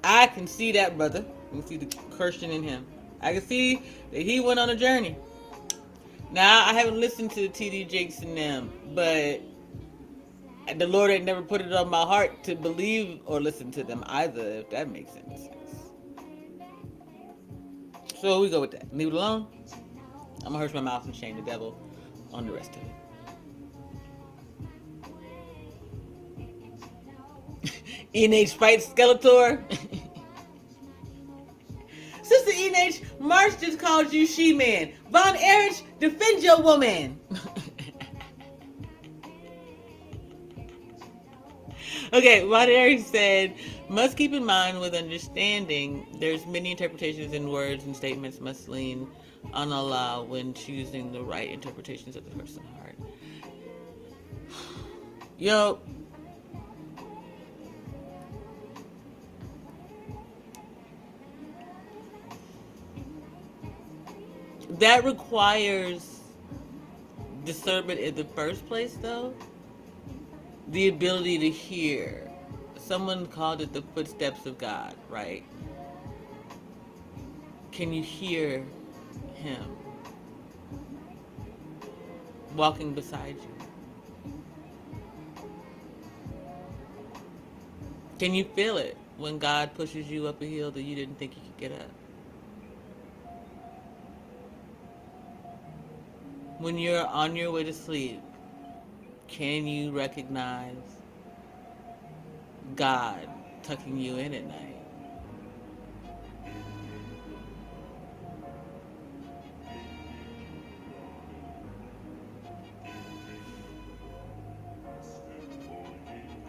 I can see that, brother. I can see the Christian in him. I can see that he went on a journey. Now, I haven't listened to TD Jakes and them, but the Lord had never put it on my heart to believe or listen to them either, if that makes sense. So we go with that. Leave it alone. I'm gonna hurt my mouth and shame the devil on the rest of it. NH fight Skeletor. Sister NH, March just called you She-Man. Von Erich, defend your woman. Okay, Von Erich said, must keep in mind with understanding there's many interpretations in words and statements must lean on Allah when choosing the right interpretations of the person's heart. Yo, that requires discernment in the first place, though. The ability to hear. Someone called it the footsteps of God, right? Can you hear him walking beside you? Can you feel it when God pushes you up a hill that you didn't think you could get up? When you're on your way to sleep, can you recognize God tucking you in at night?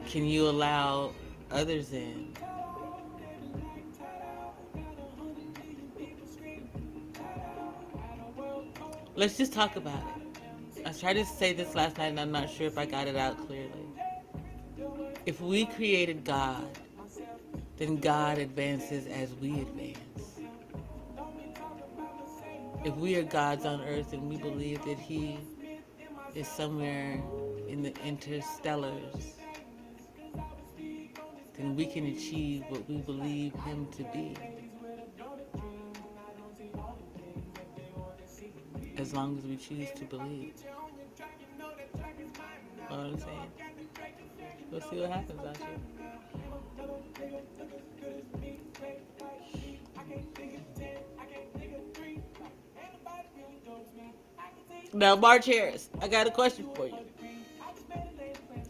Can you allow others in? Let's just talk about it. I tried to say this last night and I'm not sure if I got it out clearly. If we created God, then God advances as we advance. If we are gods on earth and we believe that he is somewhere in the interstellars, then we can achieve what we believe him to be. As long as we choose to believe. what I'm saying? We'll see what happens out here. Now, March Harris, I got a question for you.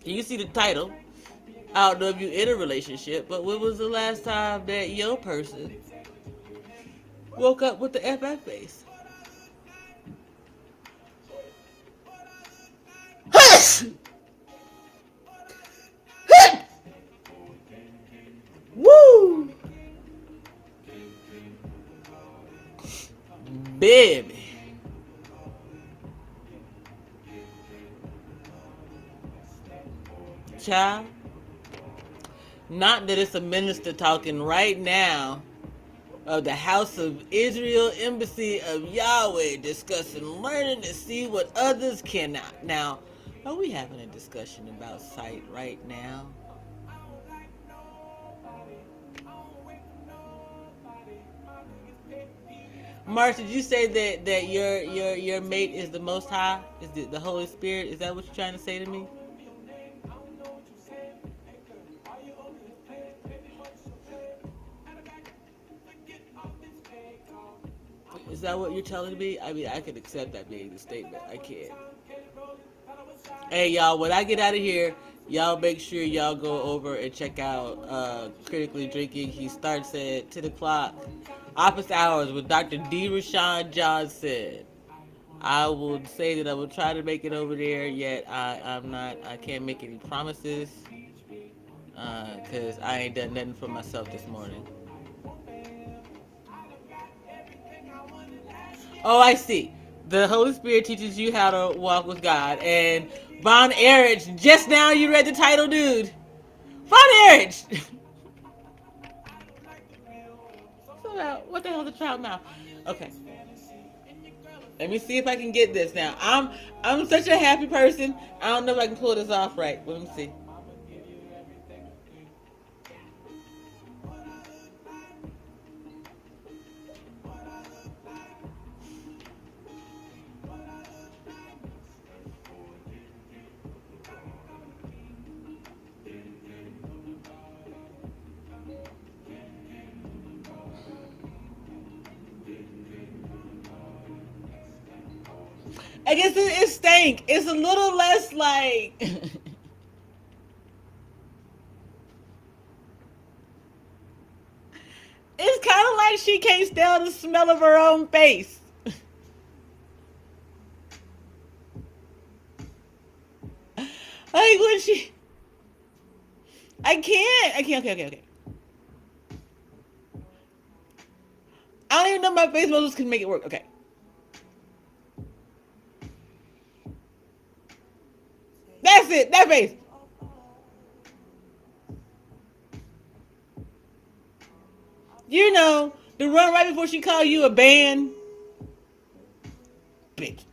You see the title. I don't know if you're in a relationship, but when was the last time that your person woke up with the FF face? Woo! Baby. Child. Not that it's a minister talking right now of the House of Israel Embassy of Yahweh discussing learning to see what others cannot. Now, are we having a discussion about sight right now? Marsh, did you say that your mate is the Most High? Is the Holy Spirit? Is that what you're trying to say to me? Is that what you're telling me? I mean, I can accept that being the statement. I can't. Hey, y'all, when I get out of here, y'all make sure y'all go over and check out Critically Drinking. He starts at 10 o'clock. Office hours with Dr. D. Rashawn Johnson. I will say that I will try to make it over there, yet I'm not. I can't make any promises because I ain't done nothing for myself this morning. Oh, I see. The Holy Spirit teaches you how to walk with God. And Von Erich, just now you read the title, dude. Von Erich! So, what the hell is a Trout Mouth? Okay. Let me see if I can get this now. I'm such a happy person. I don't know if I can pull this off right. Let me see. I guess it stank. It's a little less like. It's kind of like she can't stand the smell of her own face. Like when she. I can't. Okay. I don't even know my face muscles can make it work. Okay. That's it. That face. You know, the run right before she called you a band. Bitch.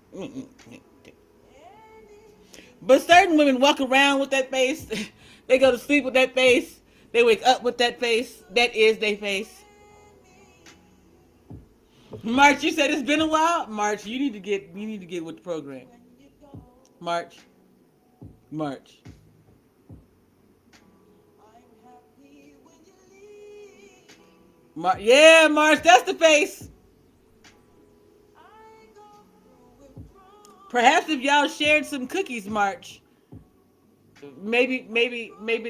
But certain women walk around with that face. They go to sleep with that face. They wake up with that face. That is their face. March, you said it's been a while. March, you need to get with the program. March. Yeah, March, that's the face. Perhaps if y'all shared some cookies, March, maybe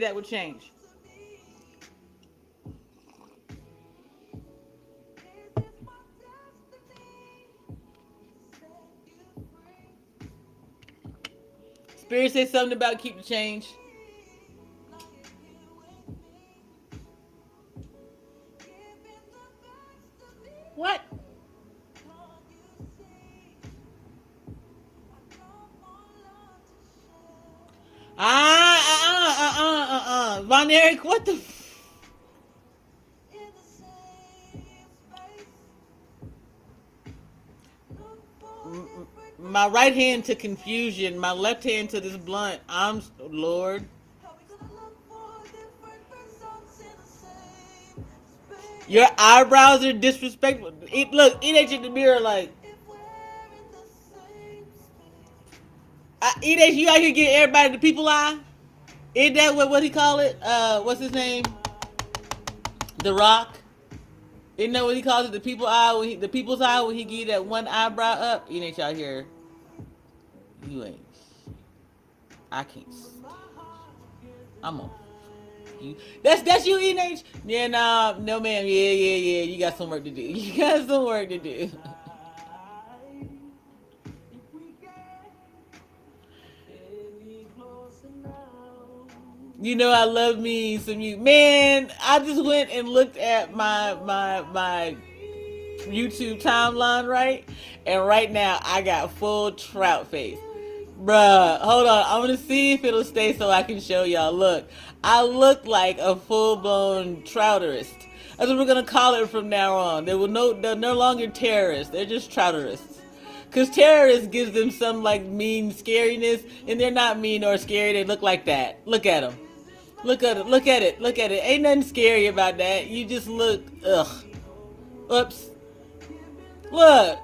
that would change. Spirit said something about keep the change. What? Von Erich, what the? My right hand to confusion, my left hand to this blunt. I'm Lord. Your eyebrows are disrespectful. Look, eat at you in the mirror like. Enes, you out here getting everybody the people eye? Isn't that what he call it? What's his name? The Rock. Isn't that what he calls it? The people eye when the people's eye when he give you that one eyebrow up. Enes out here. You ain't. I can't. I'm on. You. That's you, Enes. Yeah, nah, no, ma'am. Yeah. You got some work to do. You got some work to do. You know I love me some you. Man, I just went and looked at my YouTube timeline, right? And right now I got full trout face. Bruh, hold on. I'm gonna see if it'll stay so I can show y'all. Look, I look like a full-blown trouterist. That's what we're gonna call it from now on. They're no longer terrorists. They're just trouterists. Cause terrorists gives them some like mean scariness, and they're not mean or scary. They look like that. Look at them. Look at it. Look at it. Look at it. Ain't nothing scary about that. You just look. Ugh. Oops. Look.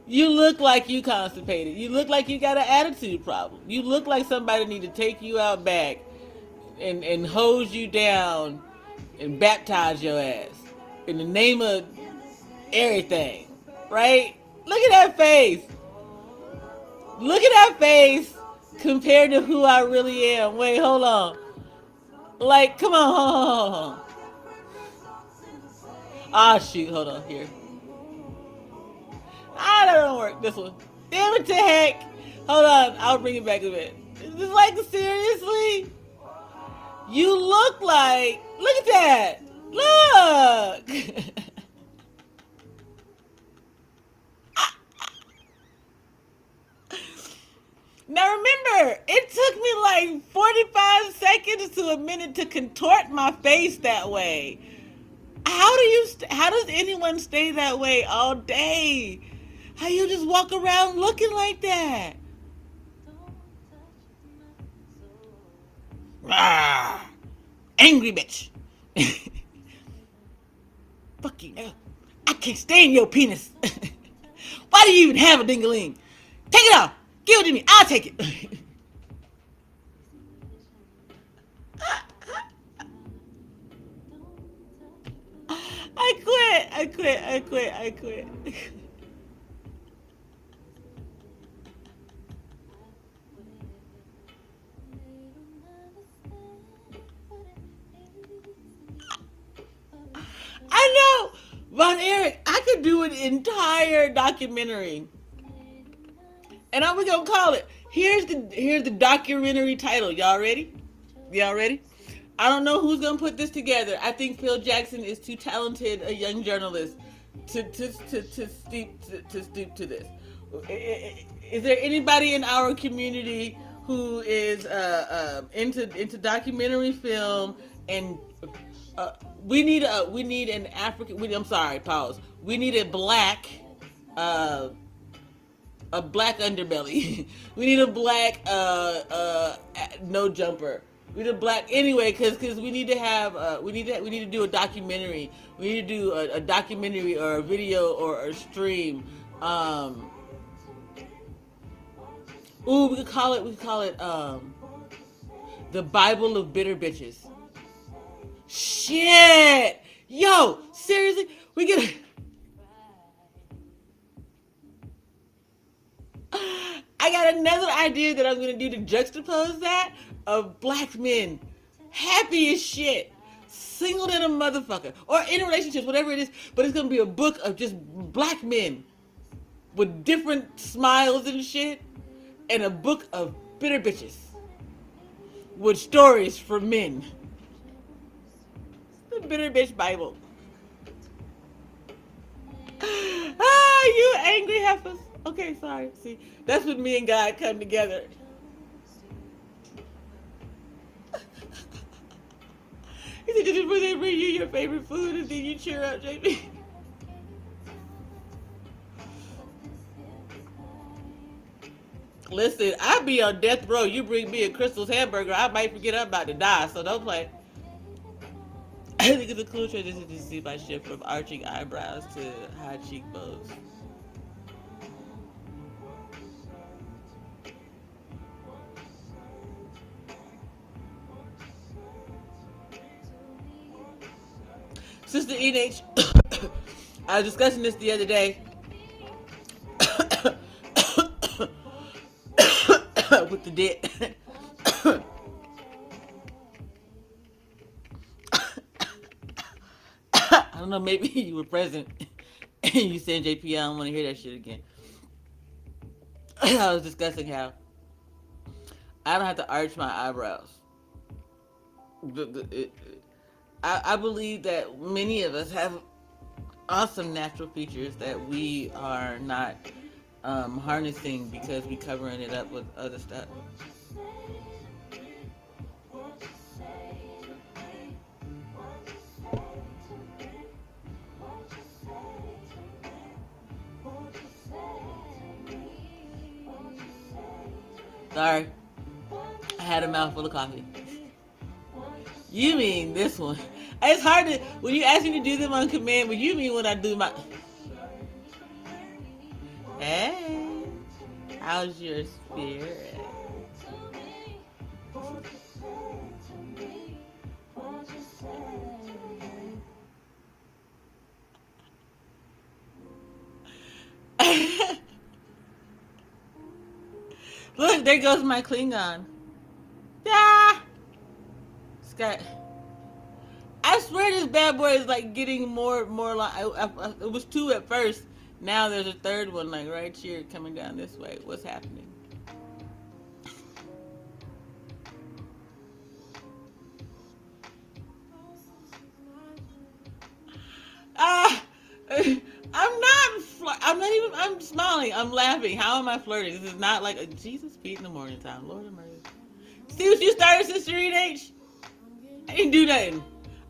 You look like you constipated. You look like you got an attitude problem. You look like somebody need to take you out back and hose you down and baptize your ass in the name of everything. Right? Look at that face. Look at that face compared to who I really am. Wait, hold on. Like, come on, hold on. Ah, shoot, hold on, here. Ah, that don't work, this one. Damn it to heck. Hold on, I'll bring it back a bit. Is this like, seriously? You look at that. Look. Now remember, it took me like 45 seconds to a minute to contort my face that way. How does anyone stay that way all day? How you just walk around looking like that? Ah, angry bitch. Fuck you now. I can't stand your penis. Why do you even have a dingaling? Take it off. Give it to me. I'll take it. I quit. I know. Von Eric, I could do an entire documentary. And I'm gonna call it. Here's the documentary title. Y'all ready? Y'all ready? I don't know who's gonna put this together. I think Phil Jackson is too talented a young journalist to stoop to this. Is there anybody in our community who is into documentary film and we need an African. I'm sorry. Pause. We need a black underbelly. We need a black no jumper. We need a black anyway, because we need to have we need to do a documentary. We need to do a documentary or a video or a stream. We could call it the Bible of Bitter Bitches. Shit, yo, seriously, we get. I got another idea that I'm gonna do to juxtapose that of black men, happy as shit, single than a motherfucker, or in relationships, whatever it is. But it's gonna be a book of just black men with different smiles and shit, and a book of bitter bitches with stories for men. The Bitter Bitch Bible. You angry heifers. Okay, sorry. See, that's when me and God come together. He said, just when they bring you your favorite food and then you cheer up, JB. Listen, I be on death row. You bring me a Crystal's hamburger, I might forget I'm about to die, so don't play. I think it's a cool transition to see my shift from arching eyebrows to high cheekbones. Sister Enage, I was discussing this the other day with the dick. I don't know, maybe you were present and you said, JP, I don't want to hear that shit again. I was discussing how I don't have to arch my eyebrows. I believe that many of us have awesome natural features that we are not harnessing because we covering it up with other stuff. Sorry, I had a mouthful of coffee. You mean this one? It's hard to, when you ask me to do them on command, but you mean when I do my... Hey, how's your spirit? Look, there goes my Klingon. Ah! Scott. I swear this bad boy is like getting more like it was two at first. Now there's a third one like right here coming down this way. What's happening? I'm smiling. I'm laughing. How am I flirting? This is not like a Jesus Pete in the morning time. Lord of mercy. See what you started, Sister H? I didn't do nothing.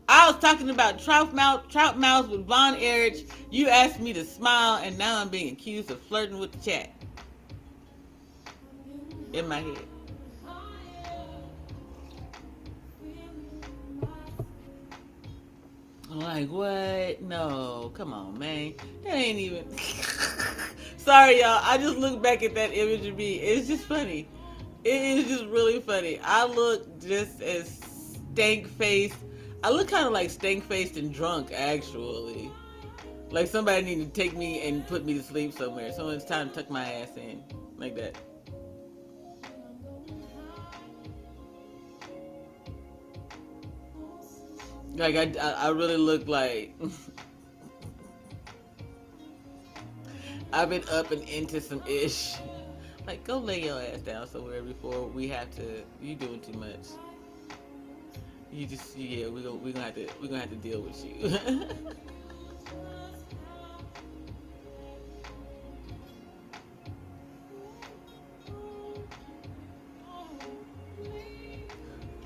I was talking about Trout Mouth with Von Erich. You asked me to smile, and now I'm being accused of flirting with the chat. In my head. I'm like, what? No, come on, man. That ain't even... Sorry, y'all. I just look back at that image of me. It's just funny. It is just really funny. I look just as stank-faced. I look kind of like stank-faced and drunk, actually. Like somebody needed to take me and put me to sleep somewhere. So it's time to tuck my ass in. Like that. Like, I really look like... I've been up and into some ish. Like, go lay your ass down somewhere before we have to... You doing too much. You just... Yeah, we're gonna have to deal with you.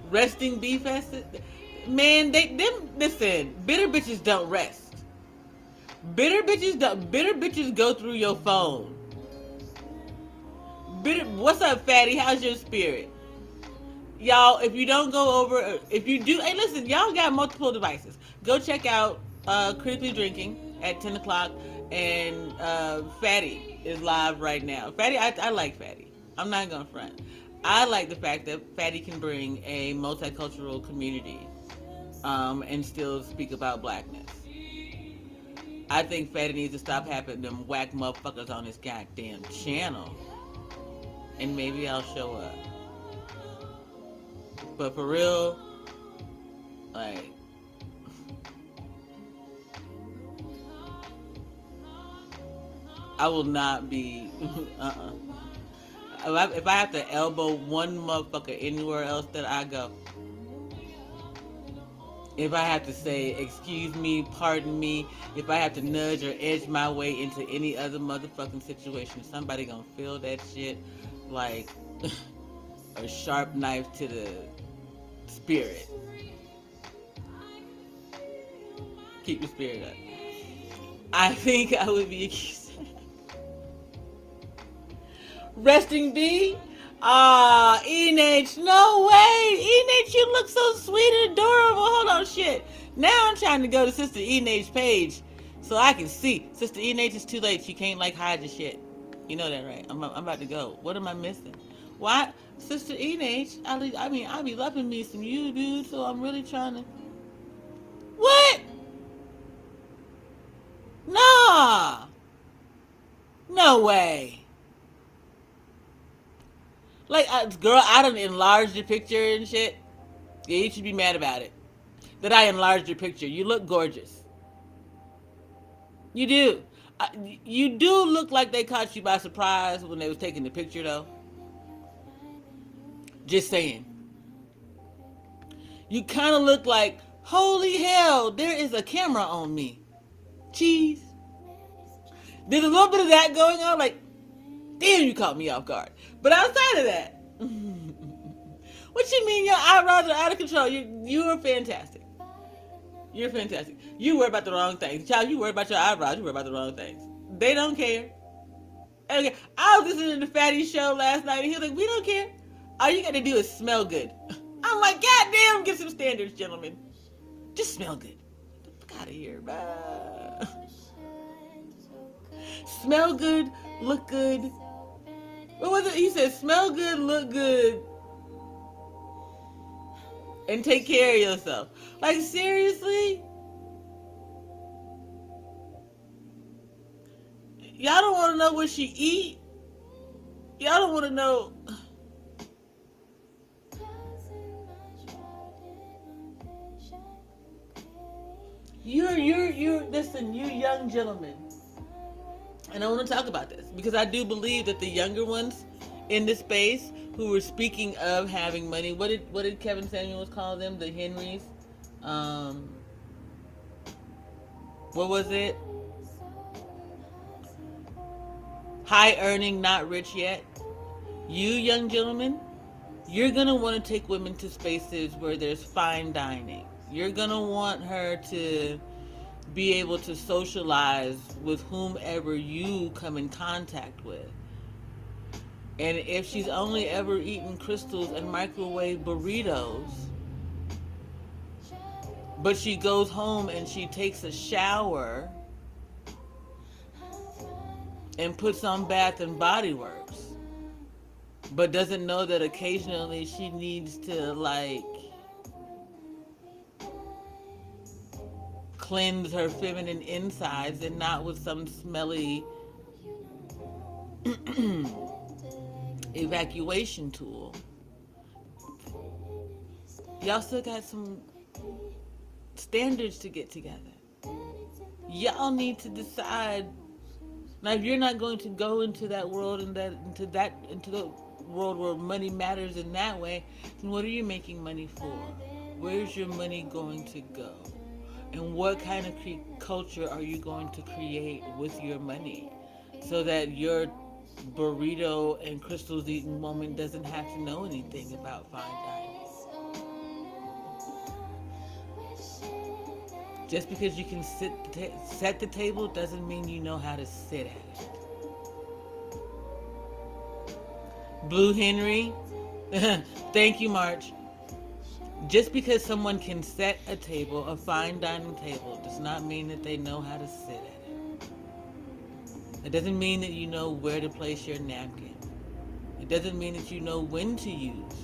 Resting bee fest? Man, listen, bitter bitches don't rest. Bitter bitches go through your phone. What's up, fatty? How's your spirit? Y'all, if you don't go over, if you do, hey, listen, y'all got multiple devices. Go check out Critically Drinking at 10 o'clock, and Fatty is live right now. Fatty, I like Fatty. I'm not gonna front. I like the fact that Fatty can bring a multicultural community and still speak about blackness. I think Fatty needs to stop having them whack motherfuckers on his goddamn channel. And maybe I'll show up. But for real, like... I will not be... If I have to elbow one motherfucker anywhere else that I go... If I have to say, excuse me, pardon me, if I have to nudge or edge my way into any other motherfucking situation, somebody gonna feel that shit like a sharp knife to the spirit. Keep your spirit up. I think I would be accused. Resting bee? Enage, no way! Enage, you look so sweet and adorable. Hold on, shit. Now I'm trying to go to Sister Enage's page so I can see. Sister Enage, is too late. She can't, like, hide the shit. You know that, right? I'm about to go. What am I missing? Why? Sister Enage, I be loving me some you, dude, so I'm really trying to... What? Nah. No way. Like, girl, I done enlarged your picture and shit. Yeah, you should be mad about it. That I enlarged your picture. You look gorgeous. You do. You do look like they caught you by surprise when they was taking the picture, though. Just saying. You kind of look like, holy hell, there is a camera on me. Cheese. There's a little bit of that going on, like, damn, you caught me off guard. But outside of that, what you mean your eyebrows are out of control? You are fantastic. You're fantastic. You worry about the wrong things. Child, you worry about your eyebrows. You worry about the wrong things. They don't care. Okay, I was listening to the Fatty show last night, and he was like, we don't care. All you got to do is smell good. I'm like, God damn, get some standards, gentlemen. Just smell good. Get the fuck out of here, bro. Smell good, look good. What was it? He said, smell good, look good, and take care of yourself. Like, seriously? Y'all don't want to know what she eat? Y'all don't want to know. Listen, you young gentlemen. And I want to talk about this because I do believe that the younger ones in this space who were speaking of having money, what did Kevin Samuels call them? The Henrys? What was it? High earning, not rich yet. You young gentlemen, you're going to want to take women to spaces where there's fine dining. You're going to want her to be able to socialize with whomever you come in contact with. And if she's only ever eaten crystals and microwave burritos, but she goes home and she takes a shower and puts on Bath and Body Works, but doesn't know that occasionally she needs to, like, cleanse her feminine insides and not with some smelly evacuation tool. Y'all still got some standards to get together. Y'all need to decide. Now, if you're not going to go into that world and into the world where money matters in that way, then what are you making money for? Where's your money going to go? And what kind of culture are you going to create with your money so that your burrito and crystals eating woman doesn't have to know anything about fine dining? Just because you can set the table doesn't mean you know how to sit at it. Blue Henry, thank you, March. Just because someone can set a table, a fine dining table, does not mean that they know how to sit at it. It doesn't mean that you know where to place your napkin. It doesn't mean that you know when to use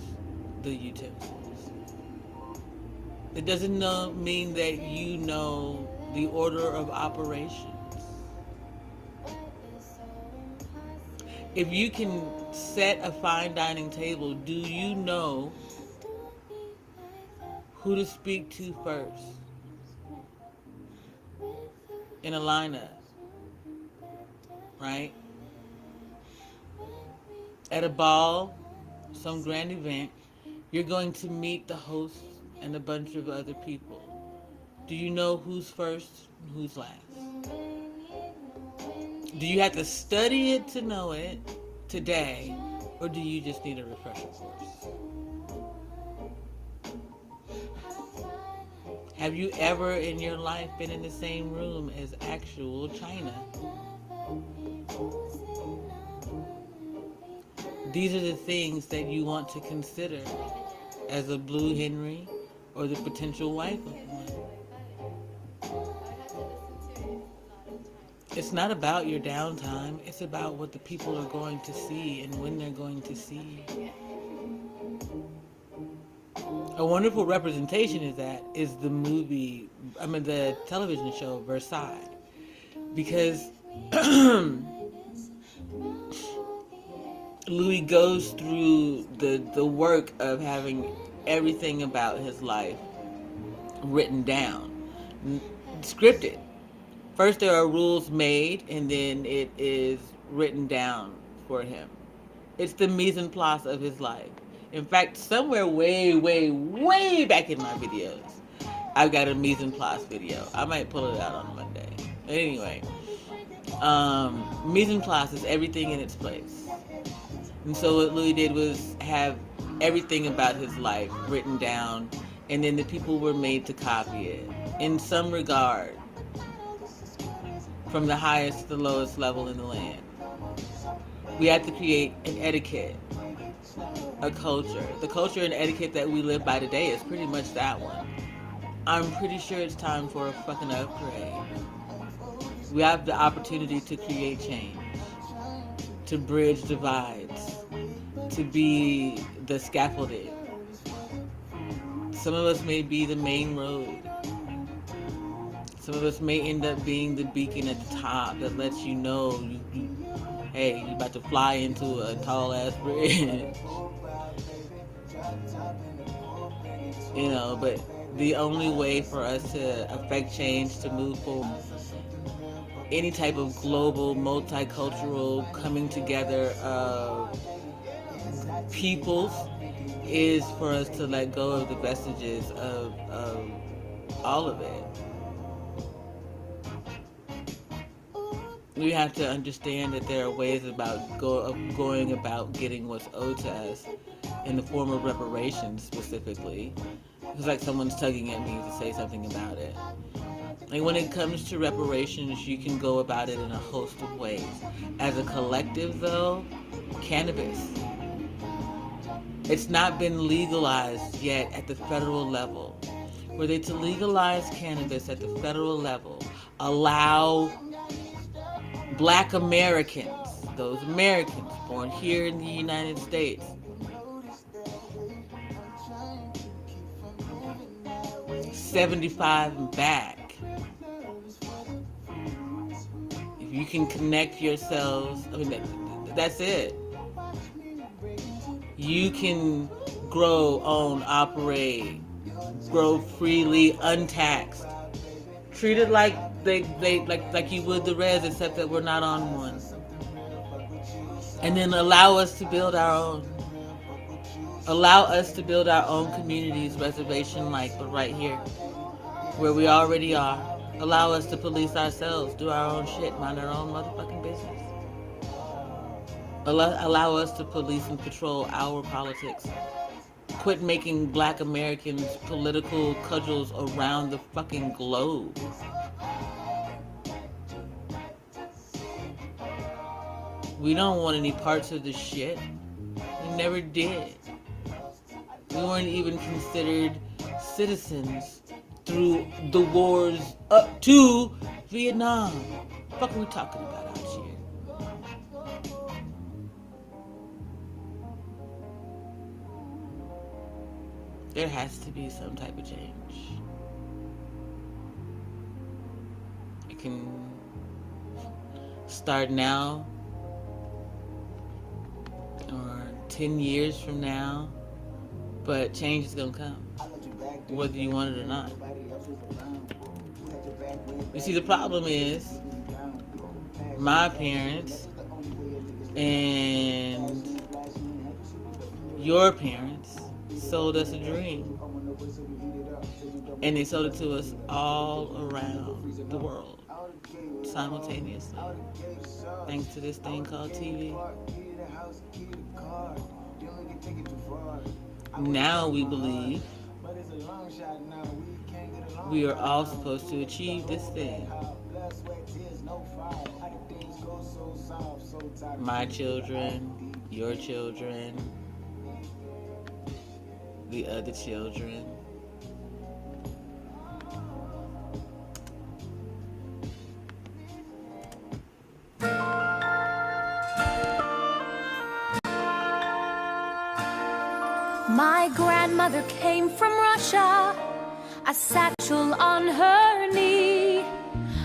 the utensils. It doesn't mean that you know the order of operations. If you can set a fine dining table, do you know who to speak to first in a lineup, right? At a ball, some grand event, you're going to meet the host and a bunch of other people. Do you know who's first and who's last? Do you have to study it to know it today, or do you just need a refresher course? Have you ever in your life been in the same room as actual China? These are the things that you want to consider as a Blue Henry or the potential wife of one. It's not about your downtime. It's about what the people are going to see and when they're going to see you. A wonderful representation is the television show Versailles. because Louis goes through the work of having everything about his life written down, scripted. First there are rules made, and then it is written down for him. It's the mise en place of his life. In fact, somewhere way, way, way back in my videos, I've got a mise en place video. I might pull it out on Monday. Anyway, mise en place is everything in its place. And so what Louis did was have everything about his life written down, and then the people were made to copy it in some regard, from the highest to the lowest level in the land. We have to create an etiquette, a culture. The culture and etiquette that we live by today is pretty much that one. I'm pretty sure it's time for a fucking upgrade. We have the opportunity to create change, to bridge divides, to be the scaffolding. Some of us may be the main road. Some of us may end up being the beacon at the top that lets you know hey, you're about to fly into a tall ass bridge. You know, but the only way for us to affect change, to move forward, any type of global, multicultural coming together of peoples, is for us to let go of the vestiges of all of it. We have to understand that there are ways about going about getting what's owed to us in the form of reparations specifically. It's like someone's tugging at me to say something about it. Like when it comes to reparations, you can go about it in a host of ways. As a collective though, cannabis. It's not been legalized yet at the federal level. Were they to legalize cannabis at the federal level, allow Black Americans, those Americans born here in the United States, '75 and back, if you can connect yourselves, I mean, that's it. You can grow, own, operate, grow freely, untaxed. Treat it like like you would the res, except that we're not on one. And then allow us to build our own. Allow us to build our own communities, reservation-like, but right here, where we already are. Allow us to police ourselves, do our own shit, mind our own motherfucking business. Allow us to police and patrol our politics. Quit making Black Americans political cudgels around the fucking globe. We don't want any parts of this shit. We never did. We weren't even considered citizens through the wars up to Vietnam. What the fuck are we talking about out here? There has to be some type of change. It can start now or 10 years from now, but change is gonna come, whether you want it or not. You see, the problem is my parents and your parents sold us a dream, and they sold it to us all around the world simultaneously, thanks to this thing called TV. Now we believe we are all supposed to achieve this thing. My children, your children, the other children. My grandmother came from Russia, a satchel on her knee.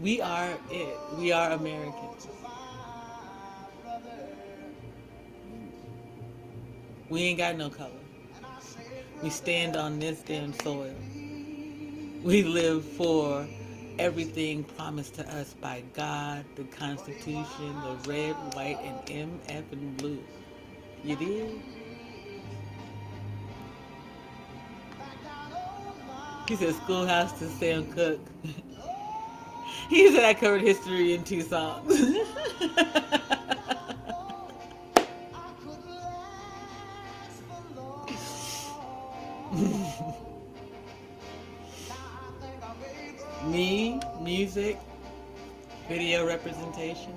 We are it. We are Americans. We ain't got no color. We stand on this damn soil. We live for everything promised to us by God, the Constitution, the red, white, and MF and blue. You did? He said schoolhouse to Sam Cooke. He said I covered history in 2 songs. Me, music, video representation,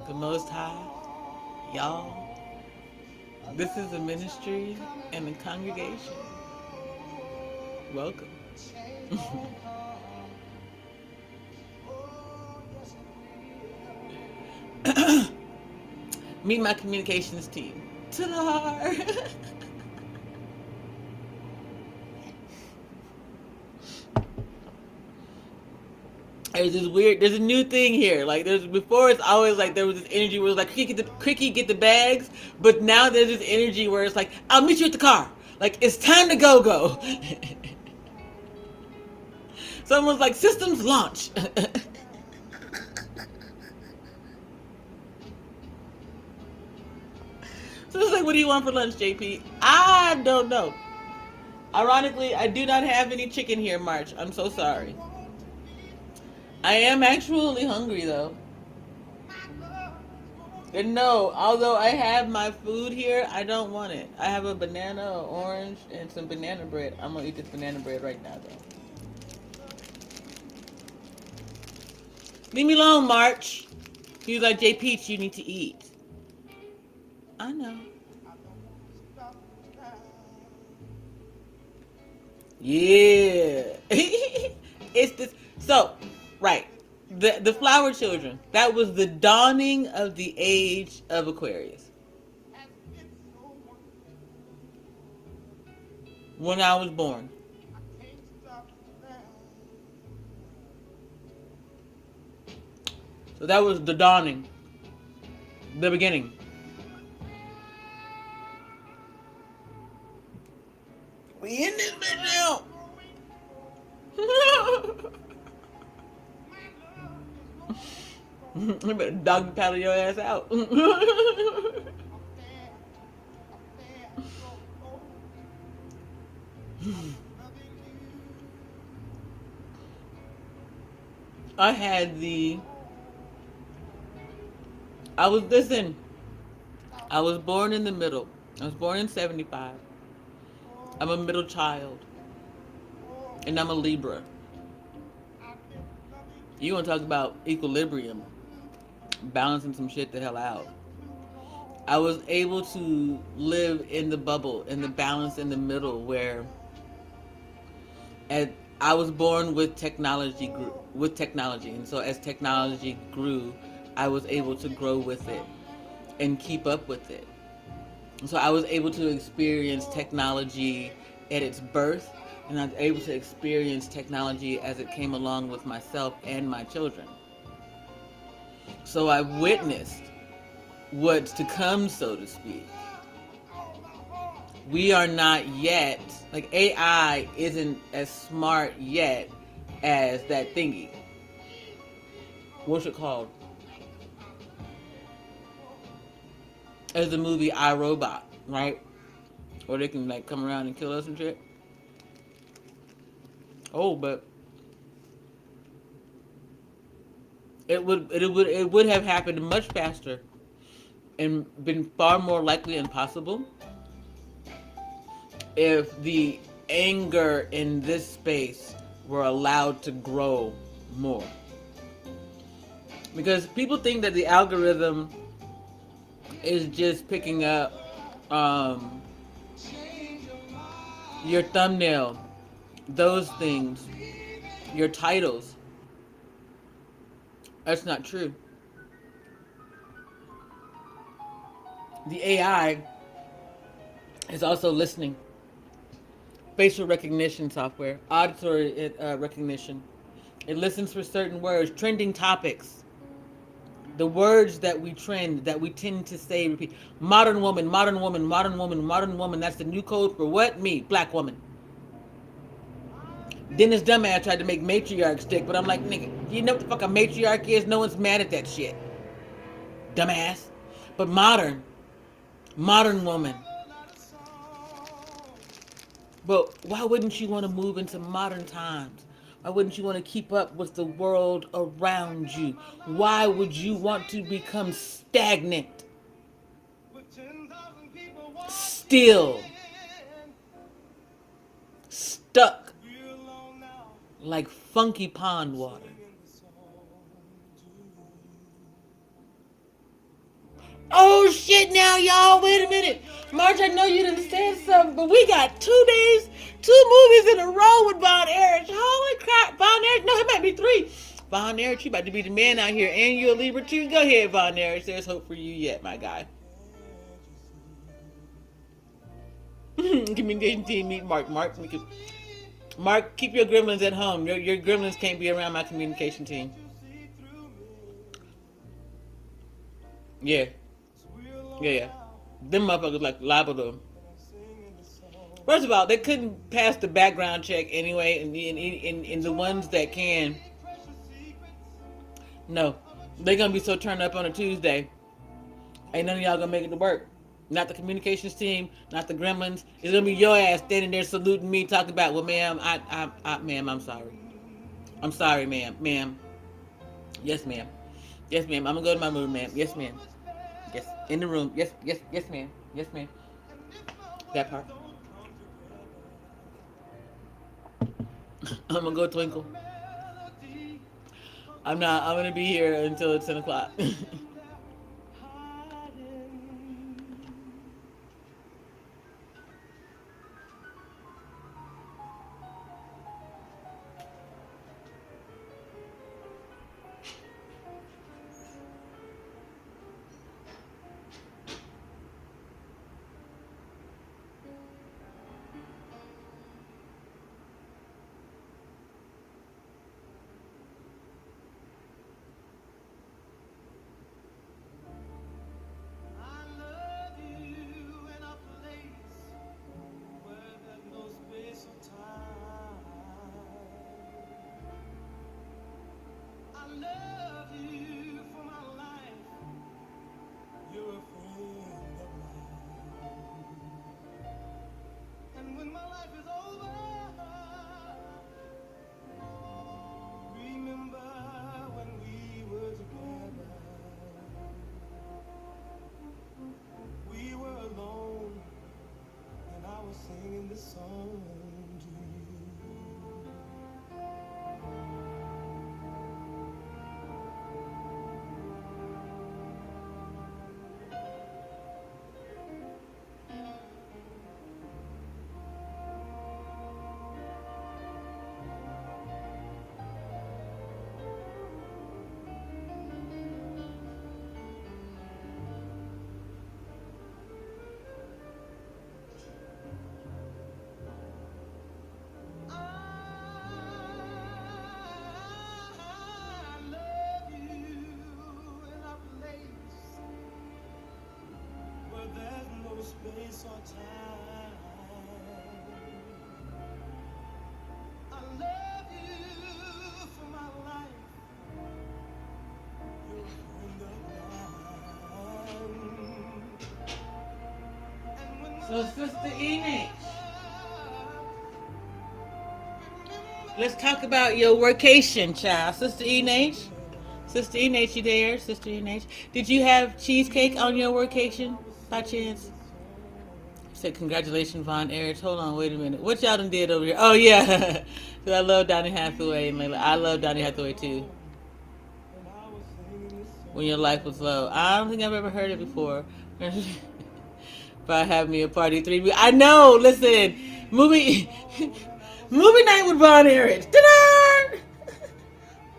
the Most High, y'all. This is a ministry and a congregation. Welcome. Meet my communications team. Ta-da! There's a new thing here. Like before it's always like there was this energy where it was like, Cricky, get the bags. But now there's this energy where it's like, I'll meet you at the car. Like, it's time to go. Someone's like, systems launch. So it's like, what do you want for lunch, JP? I don't know. Ironically, I do not have any chicken here, March. I'm so sorry. I am actually hungry, though. And no, although I have my food here, I don't want it. I have a banana, an orange, and some banana bread. I'm going to eat this banana bread right now, though. Leave me alone, March. He was like, J. Peach, you need to eat. I know. Yeah. It's this. So, right. The flower children. That was the dawning of the age of Aquarius. When I was born. So that was the dawning. The beginning. We in this bitch now. You better dog paddle your ass out. I was born in the middle. I was born in 75. I'm a middle child. And I'm a Libra. You want to talk about equilibrium. Balancing some shit the hell out. I was able to live in the bubble, in the balance in the middle, where I was born with technology, and so as technology grew, I was able to grow with it and keep up with it. So I was able to experience technology at its birth, and I was able to experience technology as it came along with myself and my children. So I witnessed what's to come, so to speak. We are not yet, like AI isn't as smart yet as that thingy. What's it called? As the movie I, Robot, right? Or they can like come around and kill us and shit. Oh, but it would have happened much faster and been far more likely and possible if the anger in this space were allowed to grow more. Because people think that the algorithm is just picking up your thumbnail, those things, your titles. That's not true. The AI is also listening. Facial recognition software, auditory recognition, It listens for certain words, trending topics. The words that we trend, that we tend to say, repeat. Modern woman, modern woman, modern woman, modern woman. That's the new code for what? Me, black woman. Dennis Dumbass tried to make matriarch stick, but I'm like, nigga, you know what the fuck a matriarch is? No one's mad at that shit. Dumbass. But modern woman. But why wouldn't you want to move into modern times? Why wouldn't you want to keep up with the world around you? Why would you want to become stagnant? Still. Stuck. Like funky pond water. Oh shit now, y'all. Wait a minute. March, I know you didn't say something, but we got 2 days, 2 movies in a row with Von Erich. Holy crap. Von Erich. No, it might be 3. Von Erich, you about to be the man out here. And you're a Libra too. Go ahead, Von Erich. There's hope for you yet, my guy. Communication team, meet Mark. Mark, keep your gremlins at home. Your gremlins can't be around my communication team. Yeah. Them motherfuckers like liable to. First of all, they couldn't pass the background check anyway, and the ones that can, no, they're gonna be so turned up on a Tuesday. Ain't none of y'all gonna make it to work. Not the communications team, not the gremlins. It's gonna be your ass standing there saluting me, talking about, well, ma'am, ma'am, I'm sorry. I'm sorry, ma'am. Yes, ma'am. Yes, ma'am. I'm gonna go to my room, ma'am. Yes, ma'am. Yes, in the room. Yes, ma'am. Yes, ma'am. That part. I'm gonna go twinkle. I'm gonna be here until it's 10 o'clock. Space or time. I love you for my life. You're a friend of mine. So, Sister Enix, let's talk about your workation, child. Sister Enix, you there? Sister Enix, did you have cheesecake on your workation by chance? Said congratulations, Von Erich. Hold on, wait a minute. What y'all done did over here? Oh yeah, I love Donny Hathaway and Layla. I love Donny Hathaway too. When your life was low. I don't think I've ever heard it before. If I have me a party 3 weeks. I know. Listen, movie night with Von Erich. Ta-da!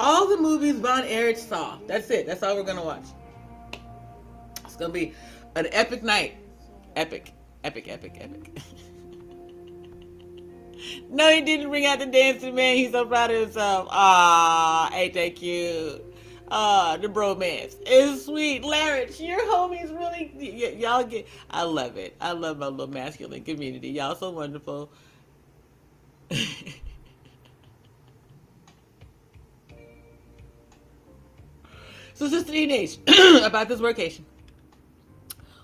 All the movies Von Erich saw. That's it. That's all we're gonna watch. It's gonna be an epic night. Epic. No, he didn't bring out the dancing man. He's so proud of himself. Ah, ain't that cute? Ah, the bromance is sweet. Larry, your homies really, y'all get. I love it. I love my little masculine community. Y'all so wonderful. So, Sister Teenage, about this vacation.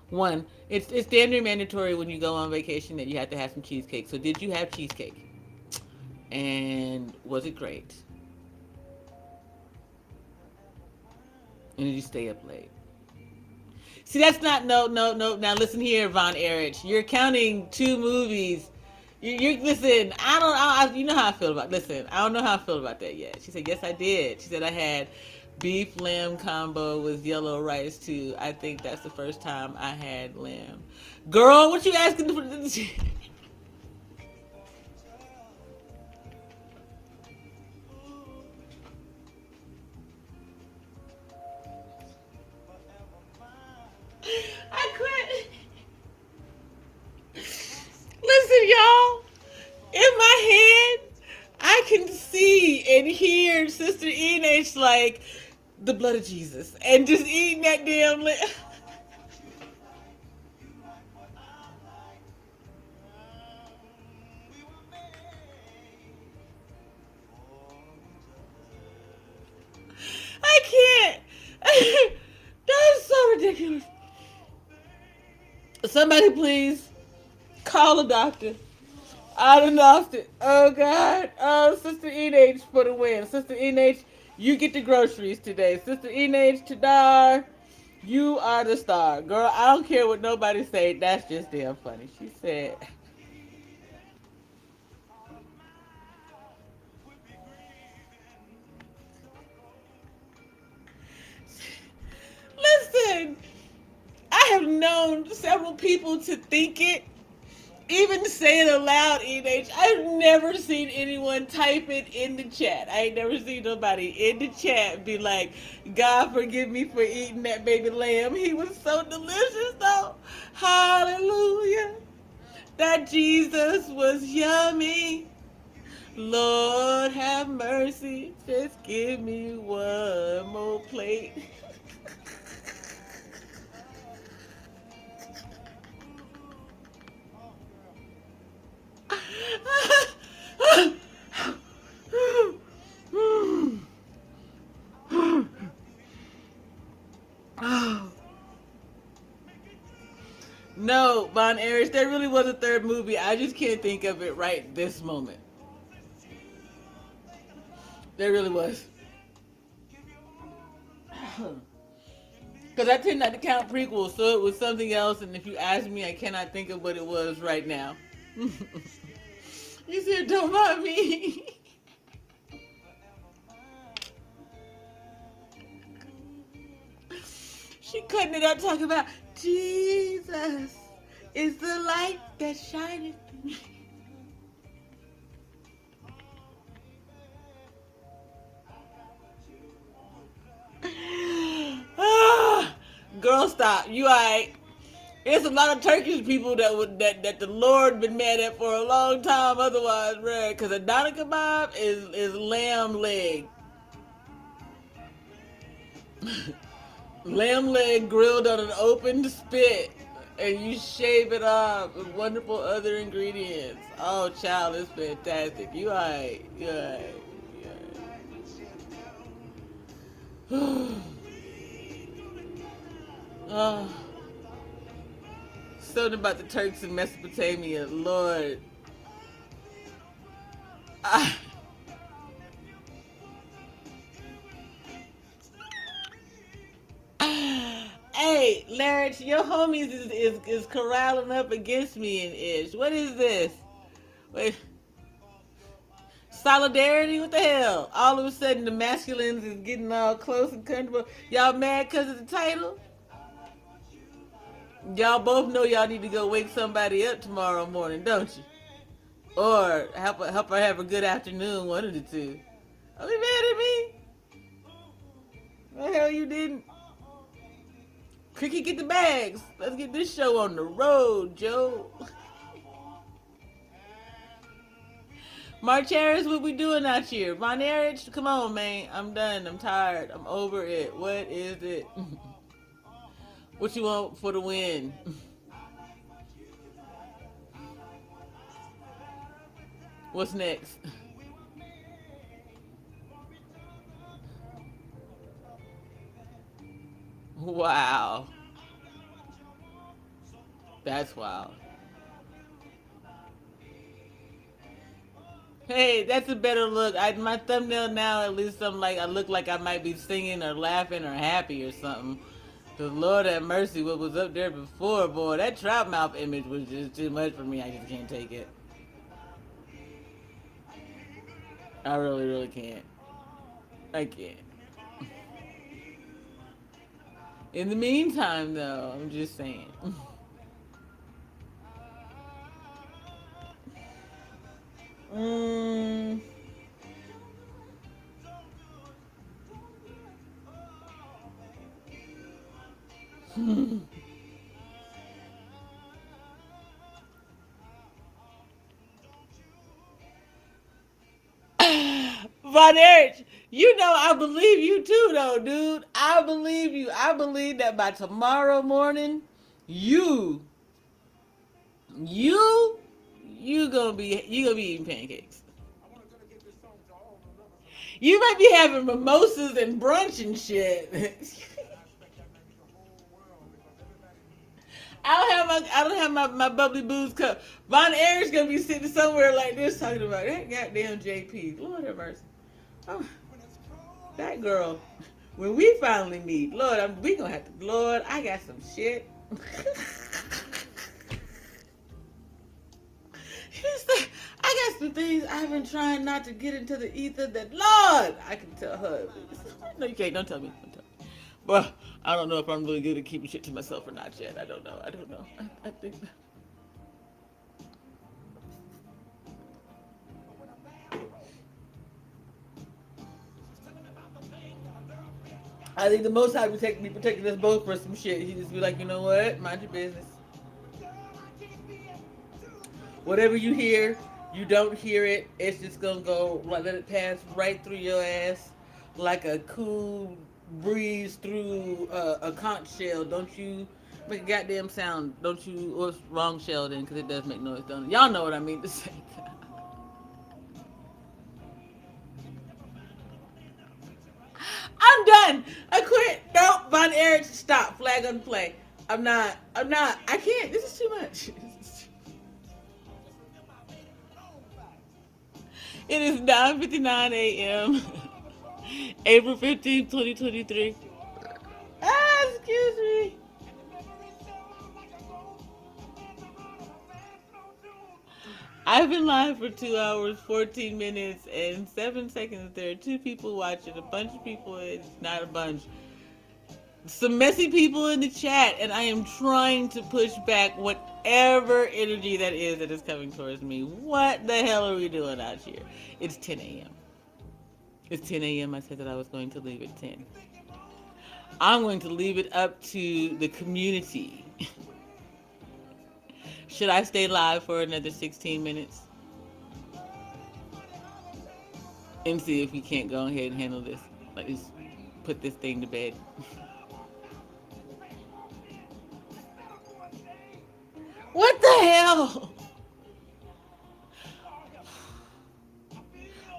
One, it's standard mandatory when you go on vacation that you have to have some cheesecake. So, did you have cheesecake? And was it great? And did you stay up late? See, that's not no. Now listen here, Von Erich. You're counting 2 movies. You listen. You know how I feel about. Listen, I don't know how I feel about that yet. She said, yes, I did. She said I had beef lamb combo with yellow rice too. I think that's the first time I had lamb. Girl, what you asking for? I quit. Listen, y'all. In my head, I can see and hear Sister Enash like the blood of Jesus and just eating that damn I can't. That's so ridiculous. Somebody please call a doctor. I done lost it. Oh God. Oh, Sister Enage for the win. Sister Enage, you get the groceries today. Sister Enage Tadar, you are the star. Girl, I don't care what nobody say. That's just damn funny. She said. Listen, I have known several people to think it, even say it aloud, EH. I've never seen anyone type it in the chat. I ain't never seen nobody in the chat be like, God forgive me for eating that baby lamb. He was so delicious though. Hallelujah. That Jesus was yummy. Lord have mercy. Just give me one more plate. No, Von Erich, there really was a third movie. I just can't think of it right this moment. There really was. Because I tend not to count prequels, so it was something else, and if you ask me, I cannot think of what it was right now. You said, don't mind me. She cutting it up talking about Jesus is the light that shineth. Girl, stop. You alright? There's a lot of Turkish people that the Lord been mad at for a long time. Otherwise, right? Because a doner kebab is lamb leg. Lamb leg grilled on an open spit, and you shave it off with wonderful other ingredients. Oh, child, it's fantastic. You alright? You alright? Oh, something about the Turks in Mesopotamia, Lord. Hey, Larry, your homies is corralling up against me in Ish. What is this? Wait. Solidarity? What the hell? All of a sudden the masculines is getting all close and comfortable. Y'all mad because of the title? Y'all both know y'all need to go wake somebody up tomorrow morning, don't you? Or help her have a good afternoon, one of the two. Are you mad at me? What the hell you didn't? Cricket, get the bags. Let's get this show on the road, Joe. March Harris, what we doing out here? Von Erich, come on, man. I'm done. I'm tired. I'm over it. What is it? What you want for the win? What's next? Wow. That's wild. Hey, that's a better look. My thumbnail now, at least I'm like, I look like I might be singing or laughing or happy or something. Cause Lord have mercy, what was up there before, boy, that Trout Mouth image was just too much for me. I just can't take it. I really, really can't. I can't. In the meantime, though, I'm just saying. mm. Von Erich, you know I believe you too, though, dude. I believe you. I believe that by tomorrow morning, you, you, you gonna be eating pancakes. You might be having mimosas and brunch and shit. I don't have my bubbly booze cup. Von Erich's gonna be sitting somewhere like this talking about that goddamn JP. Lord have mercy. Oh, that girl. When we finally meet, Lord, we gonna have to. Lord, I got some shit. I got some things I've been trying not to get into the ether. That Lord, I can tell her. No, you can't. Don't tell me. Don't tell me. Well, I don't know if I'm really good at keeping shit to myself or not yet. I don't know. I think. I think the Most High would be protecting us both for some shit. He just be like, you know what? Mind your business. Whatever you hear, you don't hear it. It's just gonna go. Let it pass right through your ass like a cool breeze through a conch shell. Don't you make a goddamn sound. Don't you? Or it's wrong shell then, because it does make noise, don't it? Y'all know what I mean to say. I'm done. I quit. Nope. Von Erich, stop. Flag on play. I'm not. I can't. This is too much. It is 9:59 a.m. April 15th, 2023. Excuse me. I've been live for 2 hours, 14 minutes, and 7 seconds. There are 2 people watching, a bunch of people, it's not a bunch. Some messy people in the chat, and I am trying to push back whatever energy that is coming towards me. What the hell are we doing out here? It's 10 a.m. It's 10 a.m. I said that I was going to leave at 10. I'm going to leave it up to the community. Should I stay live for another 16 minutes? And see if we can't go ahead and handle this. Like, just put this thing to bed. What the hell?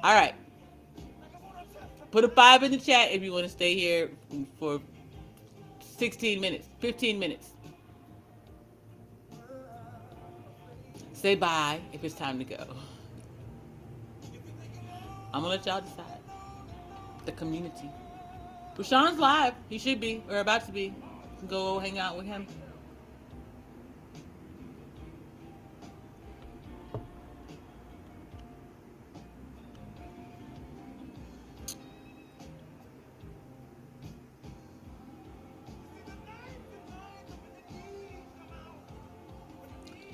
All right. Put a 5 in the chat if you want to stay here for 16 minutes, 15 minutes. Say bye if it's time to go. I'm going to let y'all decide. The community. Rashawn's live. He should be, or about to be. Go hang out with him.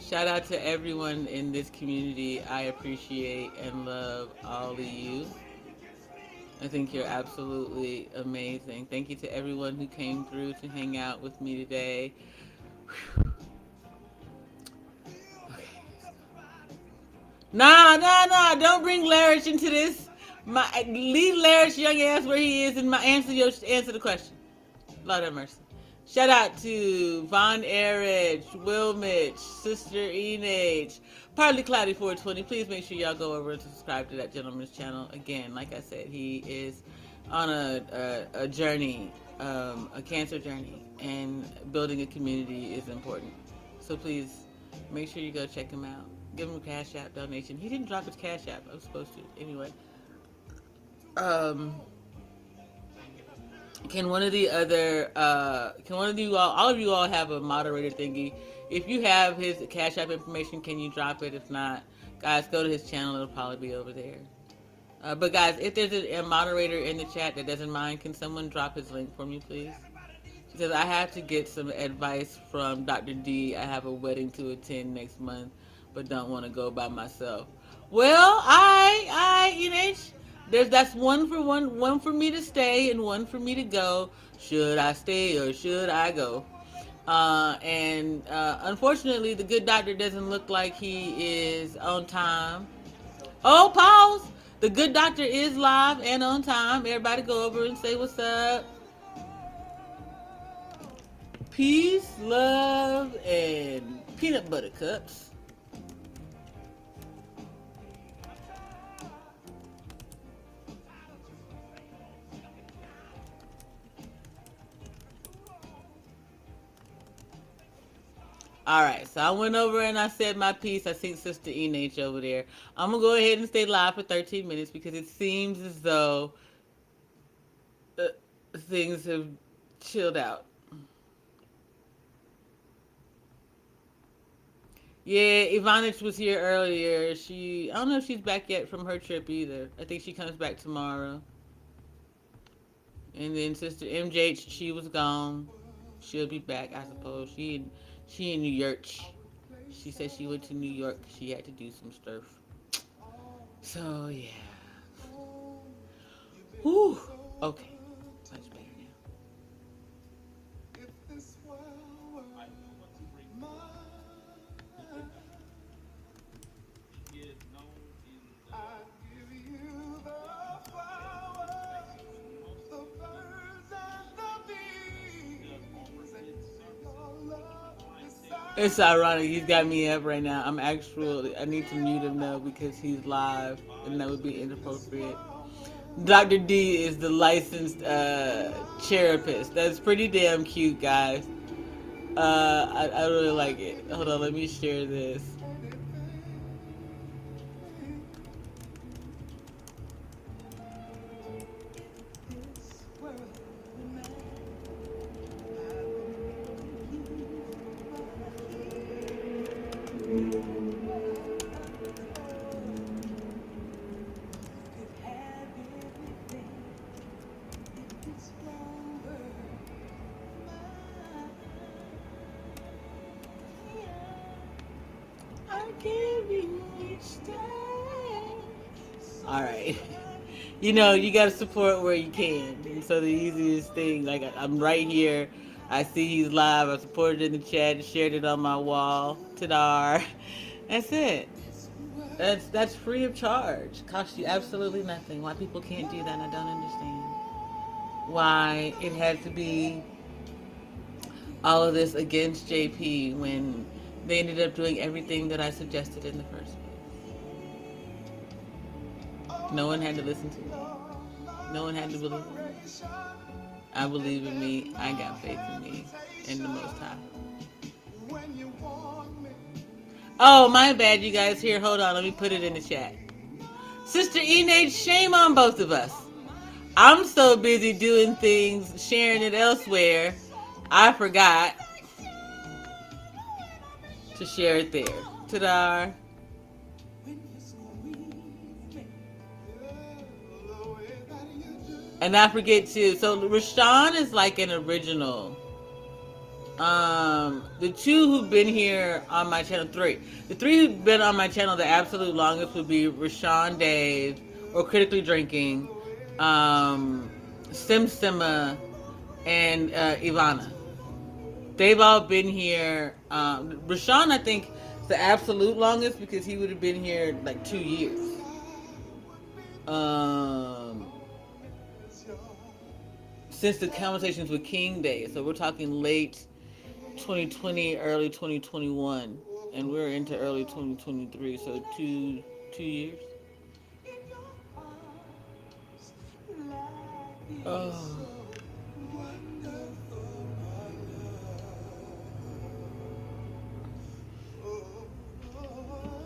Shout out to everyone in this community. I appreciate and love all of you. I think you're absolutely amazing. Thank you to everyone who came through to hang out with me today. Okay. Nah. Don't bring Larich into this. Leave Larich young ass where he is and answer the question. Lord have mercy. Shout out to Von Erich, Will Mitch, Sister Enage, Partly Cloudy 420. Please make sure y'all go over and subscribe to that gentleman's channel. Again, like I said, he is on a journey, a cancer journey, and building a community is important. So please make sure you go check him out. Give him a Cash App donation. He didn't drop his Cash App. I was supposed to. Anyway. Can one of you all of you all have a moderator thingy? If you have his Cash App information, can you drop it? If not, guys, go to his channel. It'll probably be over there. But guys, if there's a moderator in the chat that doesn't mind, can someone drop his link for me, please? Because I have to get some advice from Dr. D. I have a wedding to attend next month, but don't want to go by myself. Well, that's one for me to stay and one for me to go. Should I stay or should I go? Unfortunately, the good doctor doesn't look like he is on time. Oh, pause! The good doctor is live and on time. Everybody go over and say what's up. Peace, love, and peanut butter cups. All right, so I went over and I said my piece. I see Sister Enage over there. I'm going to go ahead and stay live for 13 minutes because it seems as though things have chilled out. Yeah, Ivanich was here earlier. I don't know if she's back yet from her trip either. I think she comes back tomorrow. And then Sister MJ, she was gone. She'll be back, I suppose. She in New York. She said she went to New York. She had to do some stuff. So, yeah. Whew. Okay. Much better now. It's ironic. He's got me up right now. I need to mute him now because he's live and that would be inappropriate. Dr. D is the licensed therapist. That's pretty damn cute, guys. I really like it. Hold on, let me share this. All right. You know, you got to support where you can. And so the easiest thing, like I'm right here. I see he's live. I supported in the chat, shared it on my wall. Ta-da. That's it. That's free of charge. Costs you absolutely nothing. Why people can't do that, I don't understand. Why it had to be all of this against JP when they ended up doing everything that I suggested in the first place. No one had to listen to me. No one had to believe in me. I believe in me. I got faith in me and the Most High. Oh, my bad, you guys. Here, hold on. Let me put it in the chat. Sister Enage, shame on both of us. I'm so busy doing things, sharing it elsewhere, I forgot to share it there. Ta-da. And I forget too. So Rashawn is like an original. The two who've been here on my channel, the three who've been on my channel the absolute longest would be Rashawn Dave, or Critically Drinking, Sima, and Ivana. They've all been here. Rashawn, I think, The absolute longest because he would have been here like 2 years. Um, since the conversations with King Day, so we're talking late 2020, early 2021, and we're into early 2023. So 2 years. Oh.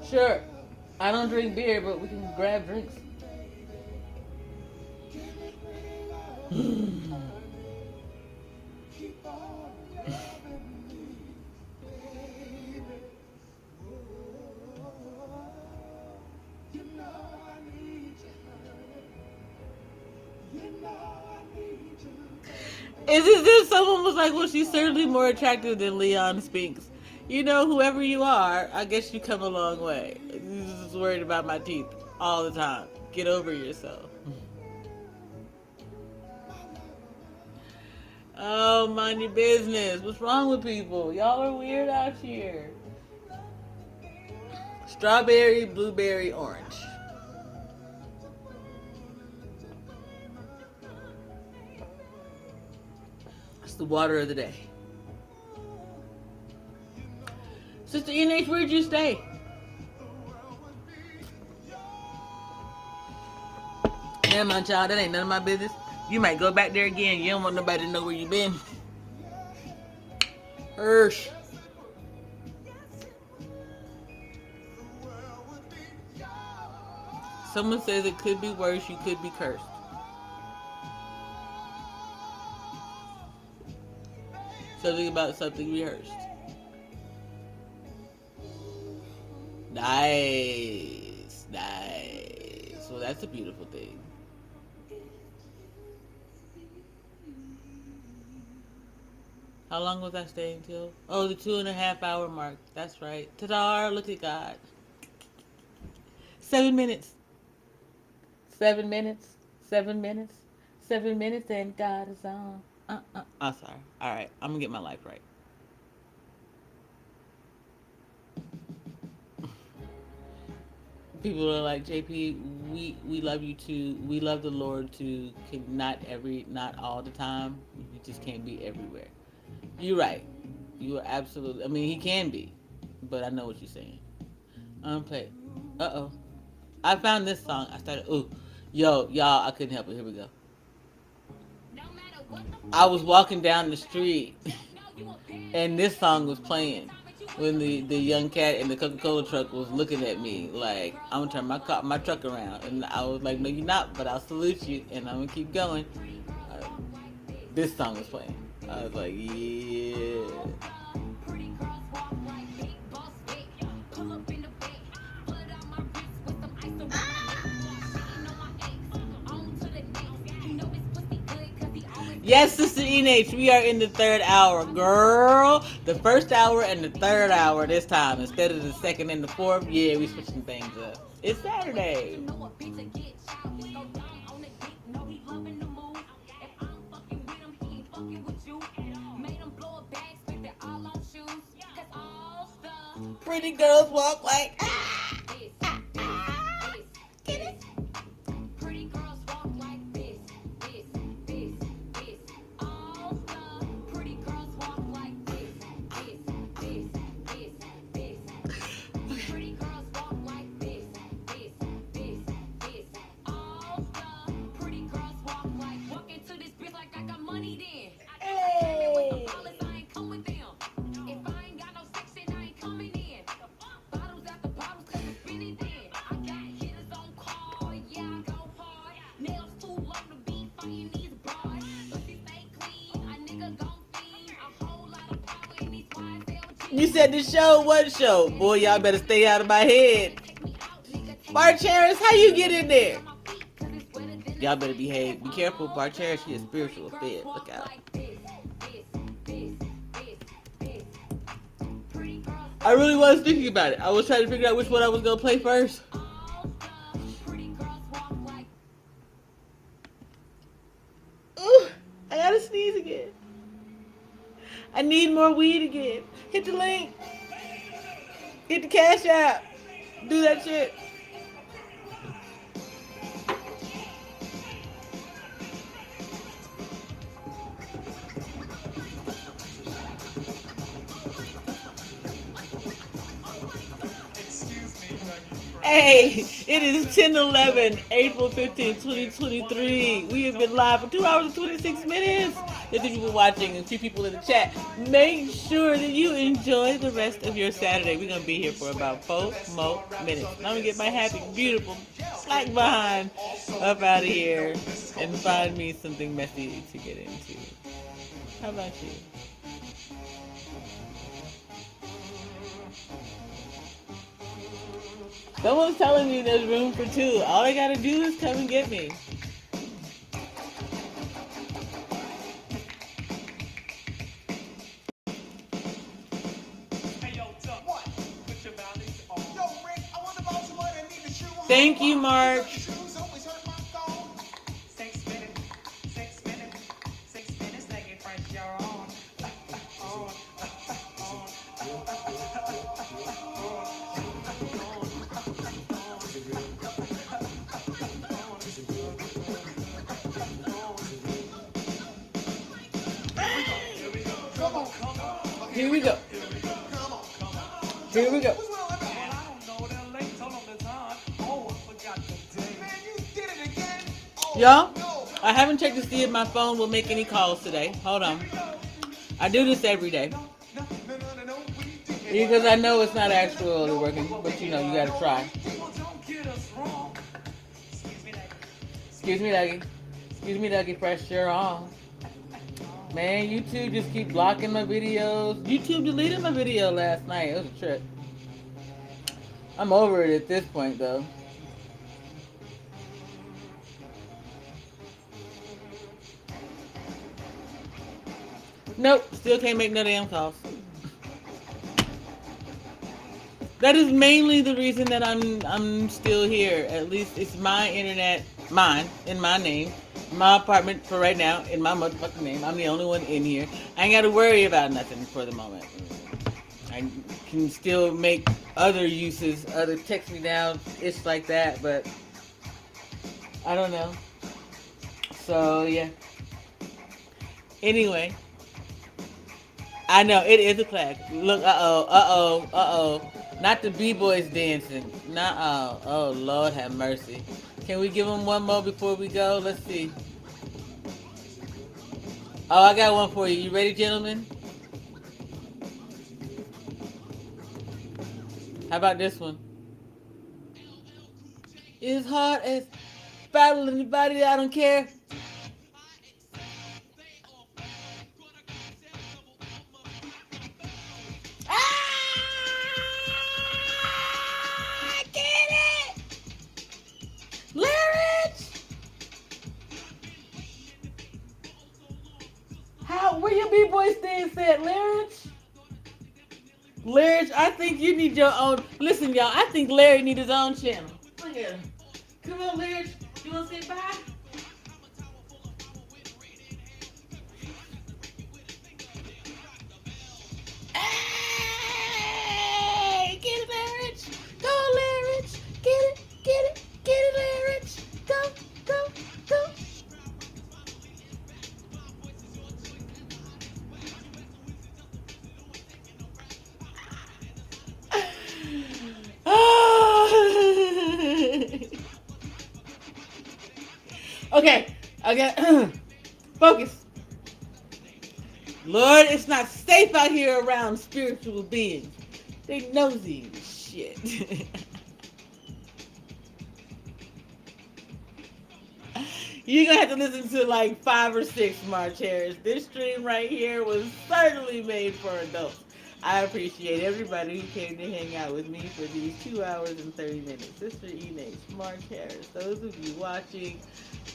Sure. I don't drink beer, but we can grab drinks. Is it if someone was like, well, she's certainly more attractive than Leon Spinks? You know, whoever you are, I guess you come a long way. You're just worried about my teeth all the time. Get over yourself. Oh, mind your business. What's wrong with people? Y'all are weird out here. Strawberry, blueberry, orange. It's the water of the day. Sister NH, where'd you stay? Never mind, child. That ain't none of my business. You might go back there again. You don't want nobody to know where you been. Hirsch. Someone says it could be worse. You could be cursed. Something about something rehearsed. Nice. Nice. Well, that's a beautiful thing. How long was I staying till? Oh, the 2.5 hour mark. That's right. Ta-da! Look at God. 7 minutes. 7 minutes. 7 minutes. 7 minutes and God is on. I'm sorry. All right. I'm going to get my life right. People are like, JP, we love you too. We love the Lord too. Not all the time. You just can't be everywhere. You're right. You are absolutely. I mean, he can be, but I know what you're saying. Unplay. Uh-oh. I found this song. I started. Ooh, yo, y'all. I couldn't help it. Here we go. I was walking down the street, and this song was playing when the young cat in the Coca-Cola truck was looking at me like, I'm gonna turn my truck around, and I was like, no, you're not, but I'll salute you, and I'm gonna keep going. This song was playing. I was like, yeah. Yes, Sister NH, we are in the third hour, girl. The first hour and the third hour this time instead of the second and the fourth. Yeah, we switching things up. It's Saturday. Pretty girls walk like Get it? Pretty girls walk like this. All the pretty girls walk like this. Pretty girls walk like this. All the pretty girls walk like. Walk into this bitch like I got money then. Hey. I ain't come with them. If I ain't got no section, I ain't coming in. Bottles after bottles, cause it's spinning in. I got hitters on call, yeah, I go hard. Nails too long to be fighting these bars. Pussy stay clean, a nigga gon' fiend. A whole lot of power in these YSL. You said the show, what show? Boy, y'all better stay out of my head. Barcheris, how you get in there? Y'all better behave. Be careful, Barcheris, she is spiritual fed. Look out. I really was thinking about it. I was trying to figure out which one I was going to play first. Ooh, I got to sneeze again. I need more weed again. Hit the link. Get the cash out. Do that shit. Hey, it is 10:11, April 15th, 2023. We have been live for 2 hours and 26 minutes. There's 2 people watching and 2 people in the chat. Make sure that you enjoy the rest of your Saturday. We're going to be here for about 4 more minutes. I'm going to get my happy, beautiful black behind up out of here and find me something messy to get into. How about you? Someone's telling me there's room for 2. All I gotta do is come and get me. Thank you, March. Here we go. Here we go. Y'all, I haven't checked to see if my phone will make any calls today. Hold on. I do this every day. Because I know it's not actually working, but you know, you gotta try. Excuse me, Dougie. Excuse me, Dougie. Press your on. Man, YouTube just keep blocking my videos. YouTube deleted my video last night. It was a trip. I'm over it at this point, though. Nope, still can't make no damn calls. That is mainly the reason that I'm still here. At least it's my internet, mine, in my name. My apartment for right now, in my motherfucking name. I'm the only one in here. I ain't got to worry about nothing for the moment. I can still make other uses, other text me down, it's like that, but I don't know. So, yeah. Anyway. I know, it is a flag. Look, uh-oh. Not the B-boys dancing. Nuh-uh. Oh, Lord have mercy. Can we give them one more before we go? Let's see. Oh, I got one for you. You ready, gentlemen? How about this one? It's hard as battle anybody. I don't care. Where your B-boy stance at, Larry? Larry, I think you need your own. Listen, y'all, I think Larry needs his own channel. Look at him. Come on, Larry. You want to say bye? Hey! Get it, Larry. Go, Larry. Get it, Larry. Go. Okay, focus. Lord, it's not safe out here around spiritual beings. They nosy as shit. You're gonna have to listen to like 5 or 6 March Harris. This stream right here was certainly made for adults. I appreciate everybody who came to hang out with me for these 2 hours and 30 minutes. Sister Enix, Mark Harris, those of you watching,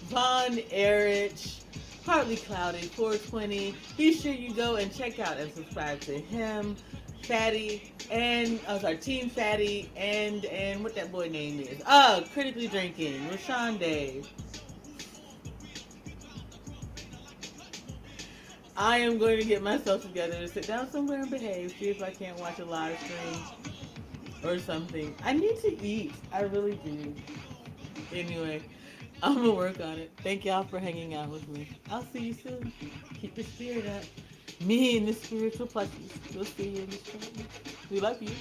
Von Erich, Partly Cloudy, 420. Be sure you go and check out and subscribe to him, Fatty, and Team Fatty, and what that boy name is. Critically Drinking, Rashawn Dave. I am going to get myself together to sit down somewhere and behave, see if I can't watch a live stream. or something. I need to eat. I really do. Anyway, I'm gonna work on it. Thank y'all for hanging out with me. I'll see you soon. Keep the spirit up. Me and the spiritual plushies. We'll see you in the street. We love you.